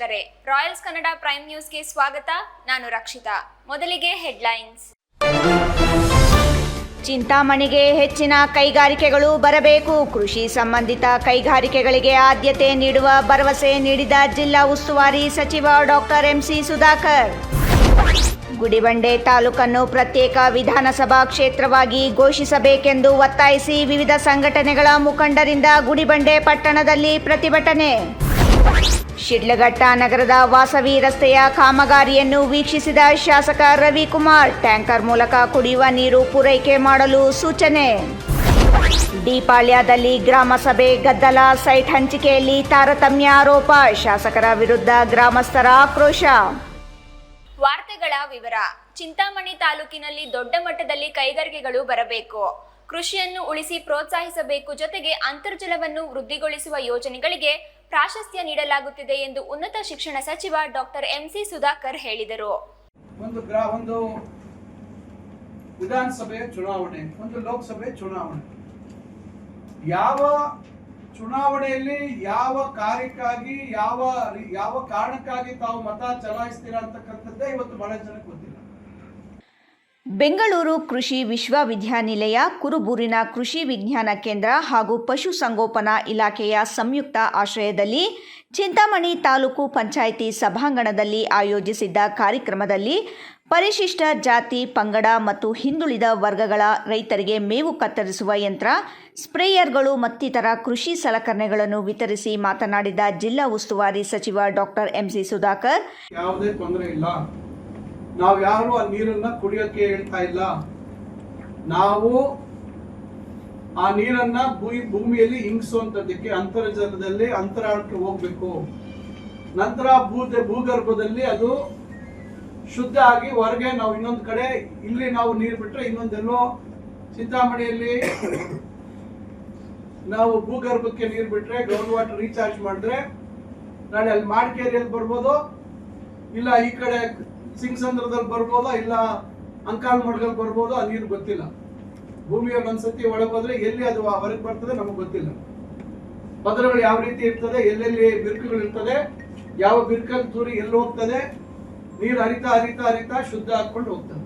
ವೀಕ್ಷಕರೇ, Royals Kannada prime ನ್ಯೂಸ್ಗೆ ಸ್ವಾಗತ. ನಾನು ರಕ್ಷಿತಾ. ಮೊದಲಿಗೆ ಹೆಡ್ಲೈನ್ಸ್. ಚಿಂತಾಮಣಿಗೆ ಹೆಚ್ಚಿನ ಕೈಗಾರಿಕೆಗಳು ಬರಬೇಕು. ಕೃಷಿ ಸಂಬಂಧಿತ ಕೈಗಾರಿಕೆಗಳಿಗೆ ಆದ್ಯತೆ ನೀಡುವ ಭರವಸೆ ನೀಡಿದ ಜಿಲ್ಲಾ ಉಸ್ತುವಾರಿ ಸಚಿವ ಡಾಕ್ಟರ್ ಎಂಸಿ ಸುಧಾಕರ್. ಗುಡಿಬಂಡೆ ತಾಲೂಕನ್ನು ಪ್ರತ್ಯೇಕ ವಿಧಾನಸಭಾ ಕ್ಷೇತ್ರವಾಗಿ ಘೋಷಿಸಬೇಕೆಂದು ಒತ್ತಾಯಿಸಿ ವಿವಿಧ ಸಂಘಟನೆಗಳ ಮುಖಂಡರಿಂದ ಗುಡಿಬಂಡೆ ಪಟ್ಟಣದಲ್ಲಿ ಪ್ರತಿಭಟನೆ. ಶಿಡ್ಲಘಟ್ಟ ನಗರದ ವಾಸವಿ ರಸ್ತೆಯ ಕಾಮಗಾರಿಯನ್ನು ವೀಕ್ಷಿಸಿದ ಶಾಸಕ ರವಿಕುಮಾರ್, ಟ್ಯಾಂಕರ್ ಮೂಲಕ ಕುಡಿಯುವ ನೀರು ಪೂರೈಕೆ ಮಾಡಲು ಸೂಚನೆ. ಡಿಪಾಳ್ಯದಲ್ಲಿ ಗ್ರಾಮ ಸಭೆ ಗದ್ದಲ, ಸೈಟ್ ಹಂಚಿಕೆಯಲ್ಲಿ ತಾರತಮ್ಯ ಆರೋಪ, ಶಾಸಕರ ವಿರುದ್ಧ ಗ್ರಾಮಸ್ಥರ ಆಕ್ರೋಶ. ವಾರ್ತೆಗಳ ವಿವರ. ಚಿಂತಾಮಣಿ ತಾಲೂಕಿನಲ್ಲಿ ದೊಡ್ಡ ಮಟ್ಟದಲ್ಲಿ ಕೈಗಾರಿಕೆಗಳು ಬರಬೇಕು. ಕೃಷಿಯನ್ನು ಉಳಿಸಿ ಪ್ರೋತ್ಸಾಹಿಸಬೇಕು. ಜೊತೆಗೆ ಅಂತರ್ಜಲವನ್ನು ವೃದ್ಧಿಗೊಳಿಸುವ ಯೋಜನೆಗಳಿಗೆ ಪ್ರಾಶಸ್ತ್ಯ ನೀಡಲಾಗುತ್ತಿದೆ ಎಂದು ಉನ್ನತ ಶಿಕ್ಷಣ ಸಚಿವ ಡಾಕ್ಟರ್ ಎಂಸಿ ಸುಧಾಕರ್ ಹೇಳಿದರು. ಒಂದು ವಿಧಾನಸಭೆ ಚುನಾವಣೆ, ಒಂದು ಲೋಕಸಭೆ ಚುನಾವಣೆ, ಯಾವ ಚುನಾವಣೆಯಲ್ಲಿ ಯಾವ ಕಾರ್ಯಕ್ಕಾಗಿ ಯಾವ ಕಾರಣಕ್ಕಾಗಿ ತಾವು ಮತ ಚಲಾಯಿಸ್ತೀರಾ ಅಂತಕ್ಕಂಥದ್ದೇ ಇವತ್ತು ಬಹಳ ಜನಕ್ಕೆ ಗೊತ್ತಿಲ್ಲ. ಬೆಂಗಳೂರು ಕೃಷಿ ವಿಶ್ವವಿದ್ಯಾನಿಲಯ, ಕುರುಬೂರಿನ ಕೃಷಿ ವಿಜ್ಞಾನ ಕೇಂದ್ರ ಹಾಗೂ ಪಶುಸಂಗೋಪನಾ ಇಲಾಖೆಯ ಸಂಯುಕ್ತ ಆಶ್ರಯದಲ್ಲಿ ಚಿಂತಾಮಣಿ ತಾಲೂಕು ಪಂಚಾಯಿತಿ ಸಭಾಂಗಣದಲ್ಲಿ ಆಯೋಜಿಸಿದ್ದ ಕಾರ್ಯಕ್ರಮದಲ್ಲಿ ಪರಿಶಿಷ್ಟ ಜಾತಿ, ಪಂಗಡ ಮತ್ತು ಹಿಂದುಳಿದ ವರ್ಗಗಳ ರೈತರಿಗೆ ಮೇವು ಕತ್ತರಿಸುವ ಯಂತ್ರ, ಸ್ಪ್ರೇಯರ್ಗಳು ಮತ್ತಿತರ ಕೃಷಿ ಸಲಕರಣೆಗಳನ್ನು ವಿತರಿಸಿ ಮಾತನಾಡಿದ ಜಿಲ್ಲಾ ಉಸ್ತುವಾರಿ ಸಚಿವ ಡಾಕ್ಟರ್ ಎಂಸಿ ಸುಧಾಕರ್, ಯಾವುದೇ ತೊಂದರೆ ಇಲ್ಲ, ನಾವು ಯಾರು ಆ ನೀರನ್ನ ಕುಡಿಯೋಕೆ ಹೇಳ್ತಾ ಇಲ್ಲ. ನಾವು ಆ ನೀರನ್ನ ಭೂಮಿಯಲ್ಲಿ ಇಂಗಿಸುವಂತದ್ದಕ್ಕೆ ಅಂತರ್ಜಲದಲ್ಲಿ ಅಂತರಾಳಕ್ಕೆ ಹೋಗ್ಬೇಕು. ನಂತರ ಭೂಗರ್ಭದಲ್ಲಿ ಅದು ಶುದ್ಧ ಆಗಿ ಹೊರಗೆ ನಾವು ಇನ್ನೊಂದು ಕಡೆ, ಇಲ್ಲಿ ನಾವು ನೀರು ಬಿಟ್ರೆ ಇನ್ನೊಂದೆಲ್ಲೋ ಚಿಂತಾಮಣಿಯಲ್ಲಿ ನಾವು ಭೂಗರ್ಭಕ್ಕೆ ನೀರು ಬಿಟ್ರೆ, ಗ್ರೌಂಡ್ ವಾಟರ್ ರೀಚಾರ್ಜ್ ಮಾಡಿದ್ರೆ ನಾಳೆ ಅಲ್ಲಿ ಮಾಡ್ಕೇರಿಯಲ್ಲಿ ಬರ್ಬೋದು, ಇಲ್ಲ ಈ ಕಡೆ ಸಿಂಗಸಂದ್ರದಲ್ಲಿ ಬರ್ಬೋದಾ, ಇಲ್ಲ ಅಂಕಾಲ್ ಮಡ್ಗಲ್ ಬರ್ಬೋದು. ಆ ನೀರು ಗೊತ್ತಿಲ್ಲ. ಭೂಮಿಯಲ್ಲಿ ಒಂದ್ಸತಿ ಒಳಗೆ ಹೋದ್ರೆ ಎಲ್ಲಿ ಅದು ಹೊರಗೆ ಬರ್ತದೆ ನಮಗೆ ಗೊತ್ತಿಲ್ಲ. ಪದರಗಳು ಯಾವ ರೀತಿ ಇರ್ತದೆ, ಎಲ್ಲೆಲ್ಲಿ ಬಿರುಕುಗಳು ಇರ್ತದೆ, ಯಾವ ಬಿರುಕಲ್ಲಿ ತೂರಿ ಎಲ್ಲಿ ಹೋಗ್ತದೆ, ನೀರು ಹರಿತಾ ಹರಿತಾ ಹರಿತಾ ಶುದ್ಧ ಹಾಕೊಂಡು ಹೋಗ್ತದೆ.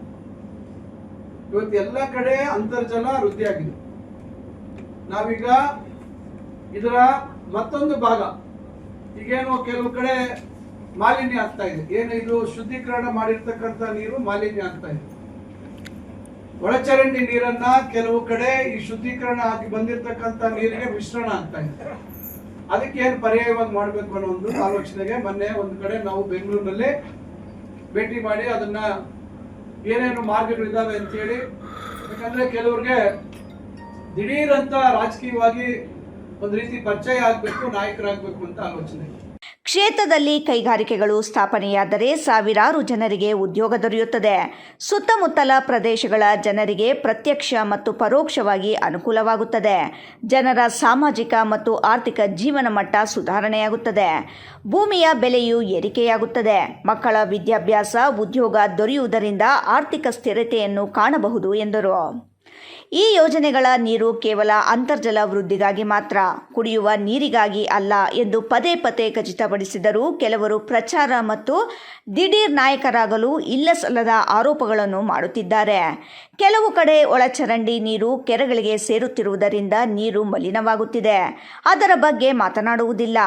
ಇವತ್ತು ಎಲ್ಲ ಕಡೆ ಅಂತರ್ಜಲ ವೃದ್ಧಿಯಾಗಿದೆ. ನಾವೀಗ ಇದರ ಮತ್ತೊಂದು ಭಾಗ, ಈಗೇನು ಕೆಲವು ಕಡೆ ಮಾಲಿನ್ಯ ಆಗ್ತಾ ಇದೆ. ಏನು ಇದು ಶುದ್ಧೀಕರಣ ಮಾಡಿರ್ತಕ್ಕಂಥ ನೀರು ಮಾಲಿನ್ಯ ಆಗ್ತಾ ಇದೆ. ಒಳಚರಂಡಿ ನೀರನ್ನ ಕೆಲವು ಕಡೆ ಈ ಶುದ್ಧೀಕರಣ ಆಗಿ ಬಂದಿರತಕ್ಕಂಥ ನೀರಿಗೆ ಮಿಶ್ರಣ ಆಗ್ತಾ ಇದೆ. ಅದಕ್ಕೆ ಏನು ಪರ್ಯಾಯವಾಗಿ ಮಾಡಬೇಕು ಅನ್ನೋ ಒಂದು ಆಲೋಚನೆಗೆ ಮೊನ್ನೆ ಒಂದು ಕಡೆ ನಾವು ಬೆಂಗಳೂರಿನಲ್ಲಿ ಭೇಟಿ ಮಾಡಿ ಅದನ್ನ ಏನೇನು ಮಾರ್ಗಗಳಿದ್ದಾವೆ ಅಂತೇಳಿ, ಯಾಕಂದ್ರೆ ಕೆಲವ್ರಿಗೆ ದಿಢೀರಂತ ರಾಜಕೀಯವಾಗಿ ಒಂದು ರೀತಿ ಪರಿಚಯ ಆಗ್ಬೇಕು, ನಾಯಕರಾಗಬೇಕು ಅಂತ ಆಲೋಚನೆ. ಕ್ಷೇತ್ರದಲ್ಲಿ ಕೈಗಾರಿಕೆಗಳು ಸ್ಥಾಪನೆಯಾದರೆ ಸಾವಿರಾರು ಜನರಿಗೆ ಉದ್ಯೋಗ ದೊರೆಯುತ್ತದೆ. ಸುತ್ತಮುತ್ತಲ ಪ್ರದೇಶಗಳ ಜನರಿಗೆ ಪ್ರತ್ಯಕ್ಷ ಮತ್ತು ಪರೋಕ್ಷವಾಗಿ ಅನುಕೂಲವಾಗುತ್ತದೆ. ಜನರ ಸಾಮಾಜಿಕ ಮತ್ತು ಆರ್ಥಿಕ ಜೀವನ ಮಟ್ಟ ಸುಧಾರಣೆಯಾಗುತ್ತದೆ. ಭೂಮಿಯ ಬೆಲೆಯೂ ಏರಿಕೆಯಾಗುತ್ತದೆ. ಮಕ್ಕಳ ವಿದ್ಯಾಭ್ಯಾಸ, ಉದ್ಯೋಗ ದೊರೆಯುವುದರಿಂದ ಆರ್ಥಿಕ ಸ್ಥಿರತೆಯನ್ನು ಕಾಣಬಹುದು ಎಂದರು. ಈ ಯೋಜನೆಗಳ ನೀರು ಕೇವಲ ಅಂತರ್ಜಲ ವೃದ್ಧಿಗಾಗಿ ಮಾತ್ರ, ಕುಡಿಯುವ ನೀರಿಗಾಗಿ ಅಲ್ಲ ಎಂದು ಪದೇ ಪದೇ ಖಚಿತಪಡಿಸಿದರು. ಕೆಲವರು ಪ್ರಚಾರ ಮತ್ತು ದಿಢೀರ್ ನಾಯಕರಾಗಲು ಇಲ್ಲಸಲ್ಲದ ಆರೋಪಗಳನ್ನು ಮಾಡುತ್ತಿದ್ದಾರೆ. ಕೆಲವು ಕಡೆ ಒಳಚರಂಡಿ ನೀರು ಕೆರೆಗಳಿಗೆ ಸೇರುತ್ತಿರುವುದರಿಂದ ನೀರು ಮಲಿನವಾಗುತ್ತಿದೆ. ಅದರ ಬಗ್ಗೆ ಮಾತನಾಡುವುದಿಲ್ಲ.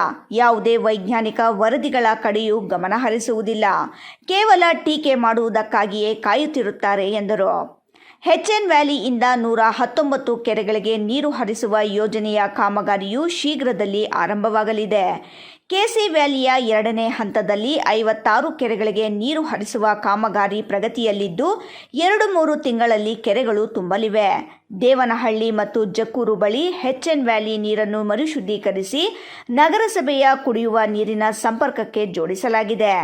ಯಾವುದೇ ವೈಜ್ಞಾನಿಕ ವರದಿಗಳ ಕಡೆಯೂ ಗಮನ ಹರಿಸುವುದಿಲ್ಲ. ಕೇವಲ ಟೀಕೆ ಮಾಡುವುದಕ್ಕಾಗಿಯೇ ಕಾಯುತ್ತಿರುತ್ತಾರೆ ಎಂದರು. ಎಚ್ಎನ್ ವ್ಯಾಲಿಯಿಂದ 119 ಕೆರೆಗಳಿಗೆ ನೀರು ಹರಿಸುವ ಯೋಜನೆಯ ಕಾಮಗಾರಿಯು ಶೀಘ್ರದಲ್ಲಿ ಆರಂಭವಾಗಲಿದೆ. ಕೆಸಿ ವ್ಯಾಲಿಯ 2ನೇ ಹಂತದಲ್ಲಿ 56 ಕೆರೆಗಳಿಗೆ ನೀರು ಹರಿಸುವ ಕಾಮಗಾರಿ ಪ್ರಗತಿಯಲ್ಲಿದ್ದು 2-3 ತಿಂಗಳಲ್ಲಿ ಕೆರೆಗಳು ತುಂಬಲಿವೆ. ದೇವನಹಳ್ಳಿ ಮತ್ತು ಜಕ್ಕೂರು ಬಳಿ ಎಚ್ಎನ್ ವ್ಯಾಲಿ ನೀರನ್ನು ಮರುಶುದ್ಧೀಕರಿಸಿ ನಗರಸಭೆಯ ಕುಡಿಯುವ ನೀರಿನ ಸಂಪರ್ಕಕ್ಕೆ ಜೋಡಿಸಲಾಗಿದೆ.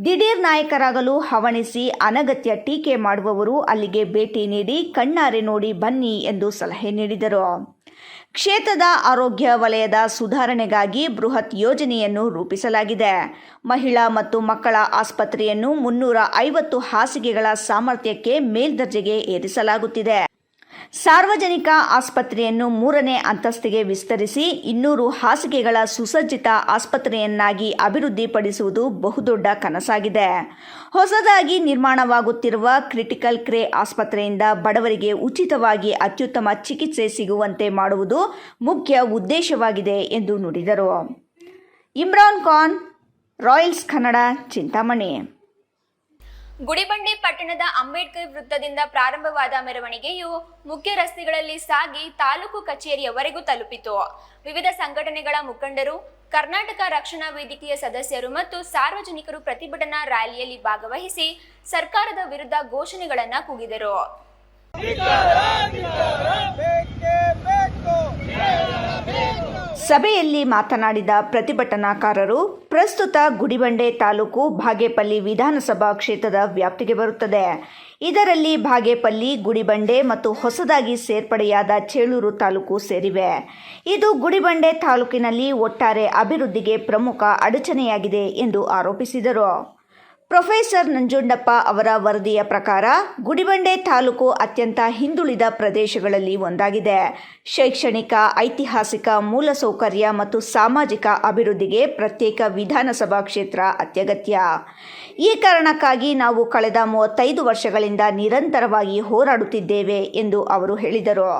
ದಿಢೀರ್ ನಾಯಕರಾಗಲು ಹವಣಿಸಿ ಅನಗತ್ಯ ಟೀಕೆ ಮಾಡುವವರು ಅಲ್ಲಿಗೆ ಭೇಟಿ ನೀಡಿ ಕಣ್ಣಾರೆ ನೋಡಿ ಬನ್ನಿ ಎಂದು ಸಲಹೆ ನೀಡಿದರು. ಕ್ಷೇತ್ರದ ಆರೋಗ್ಯ ವಲಯದ ಸುಧಾರಣೆಗಾಗಿ ಬೃಹತ್ ಯೋಜನೆಯನ್ನು ರೂಪಿಸಲಾಗಿದೆ. ಮಹಿಳಾ ಮತ್ತು ಮಕ್ಕಳ ಆಸ್ಪತ್ರೆಯನ್ನು 350 ಹಾಸಿಗೆಗಳ ಸಾಮರ್ಥ್ಯಕ್ಕೆ ಮೇಲ್ದರ್ಜೆಗೆ ಏರಿಸಲಾಗುತ್ತಿದೆ. ಸಾರ್ವಜನಿಕ ಆಸ್ಪತ್ರೆಯನ್ನು 3ನೇ ಅಂತಸ್ತಿಗೆ ವಿಸ್ತರಿಸಿ 200 ಹಾಸಿಗೆಗಳ ಸುಸಜ್ಜಿತ ಆಸ್ಪತ್ರೆಯನ್ನಾಗಿ ಅಭಿವೃದ್ಧಿಪಡಿಸುವುದು ಬಹುದೊಡ್ಡ ಕನಸಾಗಿದೆ. ಹೊಸದಾಗಿ ನಿರ್ಮಾಣವಾಗುತ್ತಿರುವ ಕ್ರಿಟಿಕಲ್ ಕೇರ್ ಆಸ್ಪತ್ರೆಯಿಂದ ಬಡವರಿಗೆ ಉಚಿತವಾಗಿ ಅತ್ಯುತ್ತಮ ಚಿಕಿತ್ಸೆ ಸಿಗುವಂತೆ ಮಾಡುವುದು ಮುಖ್ಯ ಉದ್ದೇಶವಾಗಿದೆ ಎಂದು ನುಡಿದರು. ಇಮ್ರಾನ್ ಖಾನ್, ರಾಯಲ್ಸ್ ಕನ್ನಡ, ಚಿಂತಾಮಣಿ. ಗುಡಿಬಂಡೆ ಪಟ್ಟಣದ ಅಂಬೇಡ್ಕರ್ ವೃತ್ತದಿಂದ ಪ್ರಾರಂಭವಾದ ಮೆರವಣಿಗೆಯು ಮುಖ್ಯ ರಸ್ತೆಗಳಲ್ಲಿ ಸಾಗಿ ತಾಲೂಕು ಕಚೇರಿಯವರೆಗೂ ತಲುಪಿತು. ವಿವಿಧ ಸಂಘಟನೆಗಳ ಮುಖಂಡರು, ಕರ್ನಾಟಕ ರಕ್ಷಣಾ ವೇದಿಕೆಯ ಸದಸ್ಯರು ಮತ್ತು ಸಾರ್ವಜನಿಕರು ಪ್ರತಿಭಟನಾ ರ್ಯಾಲಿಯಲ್ಲಿ ಭಾಗವಹಿಸಿ ಸರ್ಕಾರದ ವಿರುದ್ಧ ಘೋಷಣೆಗಳನ್ನು ಕೂಗಿದರು. ಸಭೆಯಲ್ಲಿ ಮಾತನಾಡಿದ ಪ್ರತಿಭಟನಾಕಾರರು, ಪ್ರಸ್ತುತ ಗುಡಿಬಂಡೆ ತಾಲೂಕು ಬಾಗೇಪಲ್ಲಿ ವಿಧಾನಸಭಾ ಕ್ಷೇತ್ರದ ವ್ಯಾಪ್ತಿಗೆ ಬರುತ್ತದೆ. ಇದರಲ್ಲಿ ಬಾಗೇಪಲ್ಲಿ, ಗುಡಿಬಂಡೆ ಮತ್ತು ಹೊಸದಾಗಿ ಸೇರ್ಪಡೆಯಾದ ಚೇಳೂರು ತಾಲೂಕು ಸೇರಿವೆ. ಇದು ಗುಡಿಬಂಡೆ ತಾಲೂಕಿನಲ್ಲಿ ಒಟ್ಟಾರೆ ಅಭಿವೃದ್ಧಿಗೆ ಪ್ರಮುಖ ಅಡಚಣೆಯಾಗಿದೆ ಎಂದು ಆರೋಪಿಸಿದರು. ಪ್ರೊಫೆಸರ್ ನಂಜುಂಡಪ್ಪ ಅವರ ವರದಿಯ ಪ್ರಕಾರ ಗುಡಿಬಂಡೆ ತಾಲೂಕು ಅತ್ಯಂತ ಹಿಂದುಳಿದ ಪ್ರದೇಶಗಳಲ್ಲಿ ಒಂದಾಗಿದೆ. ಶೈಕ್ಷಣಿಕ, ಐತಿಹಾಸಿಕ, ಮೂಲಸೌಕರ್ಯ ಮತ್ತು ಸಾಮಾಜಿಕ ಅಭಿವೃದ್ಧಿಗೆ ಪ್ರತ್ಯೇಕ ವಿಧಾನಸಭಾ ಕ್ಷೇತ್ರ ಅತ್ಯಗತ್ಯ. ಈ ಕಾರಣಕ್ಕಾಗಿ ನಾವು ಕಳೆದ 35 ವರ್ಷಗಳಿಂದ ನಿರಂತರವಾಗಿ ಹೋರಾಡುತ್ತಿದ್ದೇವೆ ಎಂದು ಅವರು ಹೇಳಿದರು.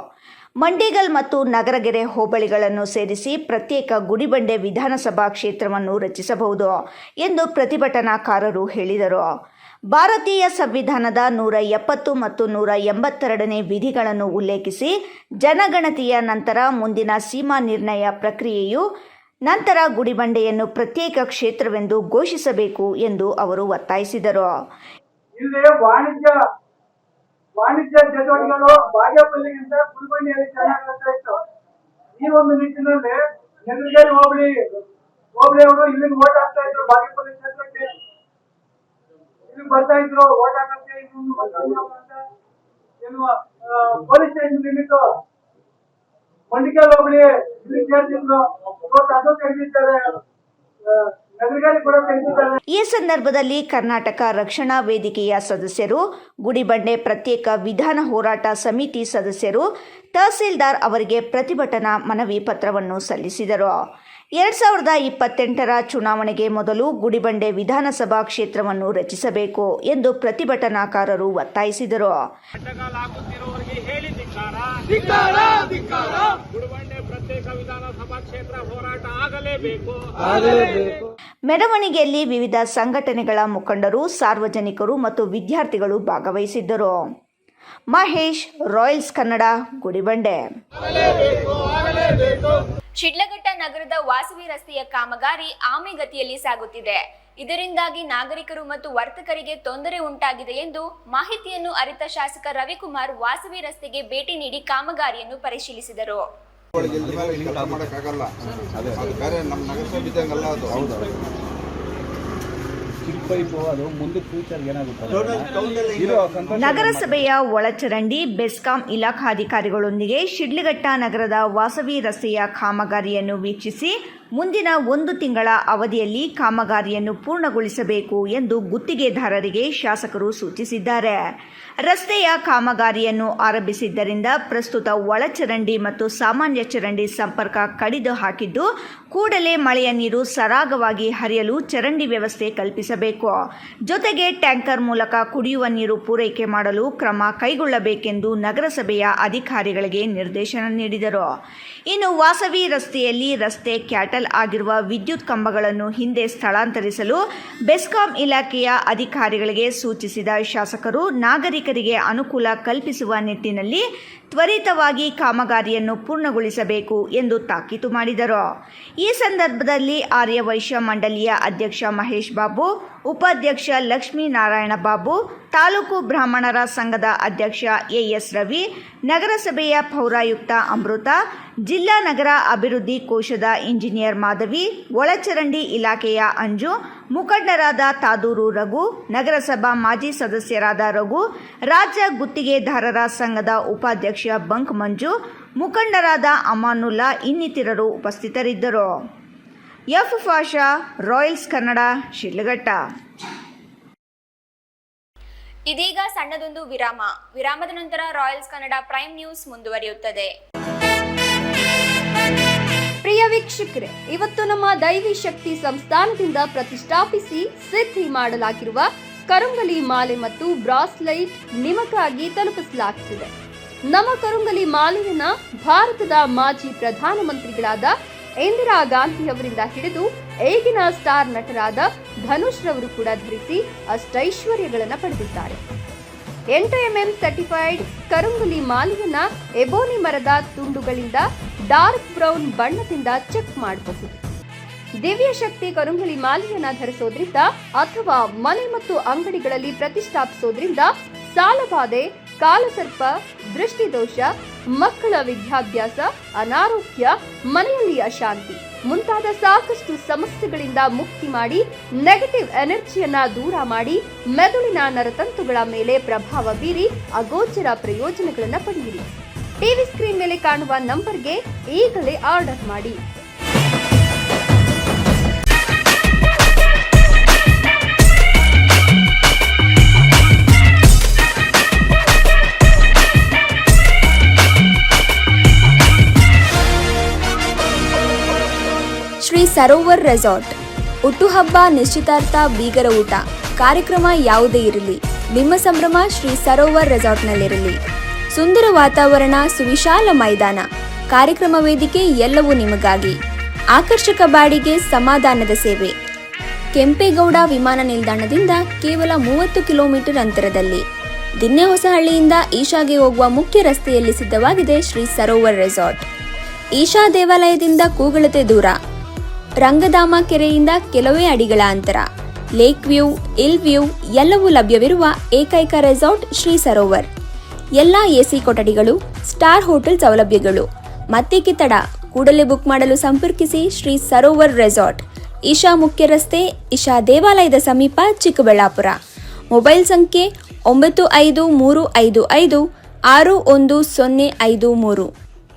ಮಂಡಿಗಲ್ ಮತ್ತು ನಗರಗೆರೆ ಹೋಬಳಿಗಳನ್ನು ಸೇರಿಸಿ ಪ್ರತ್ಯೇಕ ಗುಡಿಬಂಡೆ ವಿಧಾನಸಭಾ ಕ್ಷೇತ್ರವನ್ನು ರಚಿಸಬಹುದು ಎಂದು ಪ್ರತಿಭಟನಾಕಾರರು ಹೇಳಿದರು. ಭಾರತೀಯ ಸಂವಿಧಾನದ 170 ಮತ್ತು 182ನೇ ವಿಧಿಗಳನ್ನು ಉಲ್ಲೇಖಿಸಿ ಜನಗಣತಿಯ ನಂತರ ಮುಂದಿನ ಸೀಮಾ ನಿರ್ಣಯ ಪ್ರಕ್ರಿಯೆಯು ನಂತರ ಗುಡಿಬಂಡೆಯನ್ನು ಪ್ರತ್ಯೇಕ ಕ್ಷೇತ್ರವೆಂದು ಘೋಷಿಸಬೇಕು ಎಂದು ಅವರು ಒತ್ತಾಯಿಸಿದರು. ವಾಣಿಜ್ಯ ಚಟುವಟಿಕೆಗಳು ಬಾಗೇಪಲ್ಲಿಗಿಂತ ಗುಡಿಬಂಡೆಯಲ್ಲಿ ಚೆನ್ನಾಗಿ ಇತ್ತು. ಈ ಒಂದು ನಿಟ್ಟಿನಲ್ಲಿ ನೆಲಗೇರಿ ಹೋಬಳಿಯವರು ಇಲ್ಲಿಗೆ ಓಟ್ ಹಾಕ್ತಾ ಇದ್ರು. ಬಾಗೇಪಲ್ಲಿ ಕ್ಷೇತ್ರಕ್ಕೆ ಇಲ್ಲಿಗೆ ಬರ್ತಾ ಇದ್ರು ಓಟ್ ಹಾಕಕ್ಕೆ. ಏನು ಪೊಲೀಸ್ ಸ್ಟೇಷನ್ ನಿಮಿತ್ತು ಮಂಡಿಕಲ್ ಹೋಬಳಿ ಇಲ್ಲಿ ಸೇರ್ತಿದ್ರು. ಇವತ್ತು ಅದು ತೆಗೆದಿದ್ದಾರೆ. ಈ ಸಂದರ್ಭದಲ್ಲಿ ಕರ್ನಾಟಕ ರಕ್ಷಣಾ ವೇದಿಕೆಯ ಸದಸ್ಯರು, ಗುಡಿಬಂಡೆ ಪ್ರತ್ಯೇಕ ವಿಧಾನ ಹೋರಾಟ ಸಮಿತಿ ಸದಸ್ಯರು ತಹಸೀಲ್ದಾರ್ ಅವರಿಗೆ ಪ್ರತಿಭಟನಾ ಮನವಿ ಪತ್ರವನ್ನು ಸಲ್ಲಿಸಿದರು. 2028ರ ಚುನಾವಣೆಗೆ ಮೊದಲು ಗುಡಿಬಂಡೆ ವಿಧಾನಸಭಾ ಕ್ಷೇತ್ರವನ್ನು ರಚಿಸಬೇಕು ಎಂದು ಪ್ರತಿಭಟನಾಕಾರರು ಒತ್ತಾಯಿಸಿದರು. ಮೆರವಣಿಗೆಯಲ್ಲಿ ವಿವಿಧ ಸಂಘಟನೆಗಳ ಮುಖಂಡರು, ಸಾರ್ವಜನಿಕರು ಮತ್ತು ವಿದ್ಯಾರ್ಥಿಗಳು ಭಾಗವಹಿಸಿದ್ದರು. ಮಹೇಶ್, ರಾಯಲ್ಸ್ ಕನ್ನಡ, ಗುಡಿಬಂಡೆ. ಶಿಡ್ಲಘಟ್ಟ ನಗರದ ವಾಸವಿ ರಸ್ತೆಯ ಕಾಮಗಾರಿ ಆಮೆಗತಿಯಲ್ಲಿ ಸಾಗುತ್ತಿದೆ. ಇದರಿಂದಾಗಿ ನಾಗರಿಕರು ಮತ್ತು ವರ್ತಕರಿಗೆ ತೊಂದರೆ ಉಂಟಾಗಿದೆ ಎಂದು ಮಾಹಿತಿಯನ್ನು ಅರಿತ ಶಾಸಕ ರವಿಕುಮಾರ್ ವಾಸವಿ ರಸ್ತೆಗೆ ಭೇಟಿ ನೀಡಿ ಕಾಮಗಾರಿಯನ್ನು ಪರಿಶೀಲಿಸಿದರು. ನಗರಸಭೆಯ ಒಳಚರಂಡಿ ಬೆಸ್ಕಾಂ ಇಲಾಖಾಧಿಕಾರಿಗಳೊಂದಿಗೆ ಶಿಡ್ಲಘಟ್ಟ ನಗರದ ವಾಸವಿ ರಸ್ತೆಯ ಕಾಮಗಾರಿಯನ್ನು ವೀಕ್ಷಿಸಿ ಮುಂದಿನ 1 ತಿಂಗಳ ಅವಧಿಯಲ್ಲಿ ಕಾಮಗಾರಿಯನ್ನು ಪೂರ್ಣಗೊಳಿಸಬೇಕು ಎಂದು ಗುತ್ತಿಗೆದಾರರಿಗೆ ಶಾಸಕರು ಸೂಚಿಸಿದ್ದಾರೆ. ರಸ್ತೆಯ ಕಾಮಗಾರಿಯನ್ನು ಆರಂಭಿಸಿದ್ದರಿಂದ ಪ್ರಸ್ತುತ ಒಳಚರಂಡಿ ಮತ್ತು ಸಾಮಾನ್ಯ ಚರಂಡಿ ಸಂಪರ್ಕ ಕಡಿದು ಹಾಕಿದ್ದು, ಕೂಡಲೇ ಮಳೆಯ ನೀರು ಸರಾಗವಾಗಿ ಹರಿಯಲು ಚರಂಡಿ ವ್ಯವಸ್ಥೆ ಕಲ್ಪಿಸಬೇಕು. ಜೊತೆಗೆ ಟ್ಯಾಂಕರ್ ಮೂಲಕ ಕುಡಿಯುವ ನೀರು ಪೂರೈಕೆ ಮಾಡಲು ಕ್ರಮ ಕೈಗೊಳ್ಳಬೇಕೆಂದು ನಗರಸಭೆಯ ಅಧಿಕಾರಿಗಳಿಗೆ ನಿರ್ದೇಶನ ನೀಡಿದರು. ಇನ್ನು ವಾಸವಿ ರಸ್ತೆಯಲ್ಲಿ ರಸ್ತೆ ಕ್ಯಾಟಲ್ ಆಗಿರುವ ವಿದ್ಯುತ್ ಕಂಬಗಳನ್ನು ಹಿಂದೆ ಸ್ಥಳಾಂತರಿಸಲು ಬೆಸ್ಕಾಂ ಇಲಾಖೆಯ ಅಧಿಕಾರಿಗಳಿಗೆ ಸೂಚಿಸಿದ ಶಾಸಕರು ನಾಗರಿಕರಿಗೆ ಅನುಕೂಲ ಕಲ್ಪಿಸುವ ನಿಟ್ಟಿನಲ್ಲಿ ತ್ವರಿತವಾಗಿ ಕಾಮಗಾರಿಯನ್ನು ಪೂರ್ಣಗೊಳಿಸಬೇಕು ಎಂದು ತಾಕೀತು ಮಾಡಿದರು. ಈ ಸಂದರ್ಭದಲ್ಲಿ ಆರ್ಯವೈಶ್ಯ ಮಂಡಳಿಯ ಅಧ್ಯಕ್ಷ ಮಹೇಶ್ ಬಾಬು, ಉಪಾಧ್ಯಕ್ಷ ಲಕ್ಷ್ಮೀನಾರಾಯಣ ಬಾಬು, ತಾಲೂಕು ಬ್ರಾಹ್ಮಣರ ಸಂಘದ ಅಧ್ಯಕ್ಷ ಎಎಸ್ ರವಿ, ನಗರಸಭೆಯ ಪೌರಾಯುಕ್ತ ಅಮೃತ, ಜಿಲ್ಲಾ ನಗರ ಅಭಿವೃದ್ಧಿ ಕೋಶದ ಇಂಜಿನಿಯರ್ ಮಾಧವಿ, ಒಳಚರಂಡಿ ಇಲಾಖೆಯ ಅಂಜು, ಮುಖಂಡರಾದ ತಾದೂರು ರಘು, ನಗರಸಭಾ ಮಾಜಿ ಸದಸ್ಯರಾದ ರಘು, ರಾಜ್ಯ ಗುತ್ತಿಗೆದಾರರ ಸಂಘದ ಉಪಾಧ್ಯಕ್ಷ ಬಂಕ್ ಮಂಜು, ಮುಖಂಡರಾದ ಅಮಾನುಲ್ಲಾ ಇನ್ನಿತರರು ಉಪಸ್ಥಿತರಿದ್ದರು. F Pasha, royals Kannada, Sidlaghatta. ಇದೀಗ ಸಣ್ಣದೊಂದು ವಿರಾಮದ ನಂತರ ರಾಯಲ್ಸ್ ಕನ್ನಡ ಪ್ರೈಮ್ ನ್ಯೂಸ್ ಮುಂದುವರಿಯುತ್ತದೆ. ಪ್ರಿಯ ವೀಕ್ಷಕರೇ, ಇವತ್ತು ನಮ್ಮ ದೈವಿ ಶಕ್ತಿ ಸಂಸ್ಥಾನದಿಂದ ಪ್ರತಿಷ್ಠಾಪಿಸಿ ಸಿದ್ಧಿ ಮಾಡಲಾಗಿರುವ ಕರುಂಗಲಿ ಮಾಲೆ ಮತ್ತು ಬ್ರಾಸ್ಲೈಟ್ ನಿಮಗಾಗಿ ತಲುಪಿಸಲಾಗುತ್ತಿದೆ. ನಮ್ಮ ಕರುಂಗಲಿ ಮಾಲೆಯನ್ನ ಭಾರತದ ಮಾಜಿ ಪ್ರಧಾನಮಂತ್ರಿಗಳಾದ ಇಂದಿರಾ ಗಾಂಧಿ ಅವರಿಂದ ಹಿಡಿದು ಈಗಿನ ಸ್ಟಾರ್ ನಟರಾದ ಧನುಷ್ ರವರು ಕೂಡ ಧರಿಸಿ ಅಷ್ಟೈಶ್ವರ್ಯಗಳನ್ನು ಪಡೆದಿದ್ದಾರೆ. 8 mm ಸರ್ಟಿಫೈಡ್ ಕರುಂಗಲಿ ಮಾಲೆಯನ್ನ ಎಬೋನಿ ಮರದ ತುಂಡುಗಳಿಂದ ಡಾರ್ಕ್ ಬ್ರೌನ್ ಬಣ್ಣದಿಂದ ಚೆಕ್ ಮಾಡಬಹುದು. ದಿವ್ಯ ಶಕ್ತಿ ಕರುಂಗಲಿ ಮಾಲೆಯನ್ನ ಧರಿಸೋದ್ರಿಂದ ಅಥವಾ ಮನೆ ಮತ್ತು ಅಂಗಡಿಗಳಲ್ಲಿ ಪ್ರತಿಷ್ಠಾಪಿಸೋದ್ರಿಂದ ಸಾಲಬಾಧೆ, ಕಾಲಸರ್ಪ, ದೃಷ್ಟಿದೋಷ, ಮಕ್ಕಳ ವಿದ್ಯಾಭ್ಯಾಸ, ಅನಾರೋಗ್ಯ, ಮನೆಯಲ್ಲಿ ಅಶಾಂತಿ ಮುಂತಾದ ಸಾಕಷ್ಟು ಸಮಸ್ಯೆಗಳಿಂದ ಮುಕ್ತಿ ಮಾಡಿ ನೆಗೆಟಿವ್ ಎನರ್ಜಿಯನ್ನ ದೂರ ಮಾಡಿ ಮೆದುಳಿನ ನರತಂತುಗಳ ಮೇಲೆ ಪ್ರಭಾವ ಬೀರಿ ಅಗೋಚರ ಪ್ರಯೋಜನಗಳನ್ನು ಪಡೆಯಿರಿ. ಟಿವಿ ಸ್ಕ್ರೀನ್ ಮೇಲೆ ಕಾಣುವ ನಂಬರ್ಗೆ ಈಗಲೇ ಆರ್ಡರ್ ಮಾಡಿ. ಶ್ರೀ ಸರೋವರ್ ರೆಸಾರ್ಟ್. ಹುಟ್ಟುಹಬ್ಬ, ನಿಶ್ಚಿತಾರ್ಥ, ಬೀಗರ ಊಟ, ಕಾರ್ಯಕ್ರಮ ಯಾವುದೇ ಇರಲಿ, ನಿಮ್ಮ ಸಂಭ್ರಮ ಶ್ರೀ ಸರೋವರ್ ರೆಸಾರ್ಟ್ನಲ್ಲಿರಲಿ. ಸುಂದರ ವಾತಾವರಣ, ಸುವಿಶಾಲ ಮೈದಾನ, ಕಾರ್ಯಕ್ರಮ ವೇದಿಕೆ ಎಲ್ಲವೂ ನಿಮಗಾಗಿ. ಆಕರ್ಷಕ ಬಾಡಿಗೆ, ಸಮಾಧಾನದ ಸೇವೆ. ಕೆಂಪೇಗೌಡ ವಿಮಾನ ನಿಲ್ದಾಣದಿಂದ ಕೇವಲ 30 ಕಿಲೋಮೀಟರ್ ಅಂತರದಲ್ಲಿ, ದಿನ್ನೆಹೊಸಹಳ್ಳಿಯಿಂದ ಈಶಾಗೆ ಹೋಗುವ ಮುಖ್ಯ ರಸ್ತೆಯಲ್ಲಿ ಸಿದ್ಧವಾಗಿದೆ ಶ್ರೀ ಸರೋವರ್ ರೆಸಾರ್ಟ್. ಈಶಾ ದೇವಾಲಯದಿಂದ ಕೂಗಳತೆ ದೂರ, ರಂಗಧಾಮ ಕೆರೆಯಿಂದ ಕೆಲವೇ ಅಡಿಗಳ ಅಂತರ, ಲೇಕ್ ವ್ಯೂ, ಹಿಲ್ ವ್ಯೂ ಎಲ್ಲವೂ ಲಭ್ಯವಿರುವ ಏಕೈಕ ರೆಸಾರ್ಟ್ ಶ್ರೀ ಸರೋವರ್. ಎಲ್ಲ ಎಸಿ ಕೊಠಡಿಗಳು, ಸ್ಟಾರ್ ಹೋಟೆಲ್ ಸೌಲಭ್ಯಗಳು. ಮತ್ತೇಕೆ ತಡ? ಕೂಡಲೇ ಬುಕ್ ಮಾಡಲು ಸಂಪರ್ಕಿಸಿ ಶ್ರೀ ಸರೋವರ್ ರೆಸಾರ್ಟ್, ಈಶಾ ಮುಖ್ಯ ರಸ್ತೆ, ಈಶಾ ದೇವಾಲಯದ ಸಮೀಪ, ಚಿಕ್ಕಬಳ್ಳಾಪುರ. ಮೊಬೈಲ್ ಸಂಖ್ಯೆ 9555611053.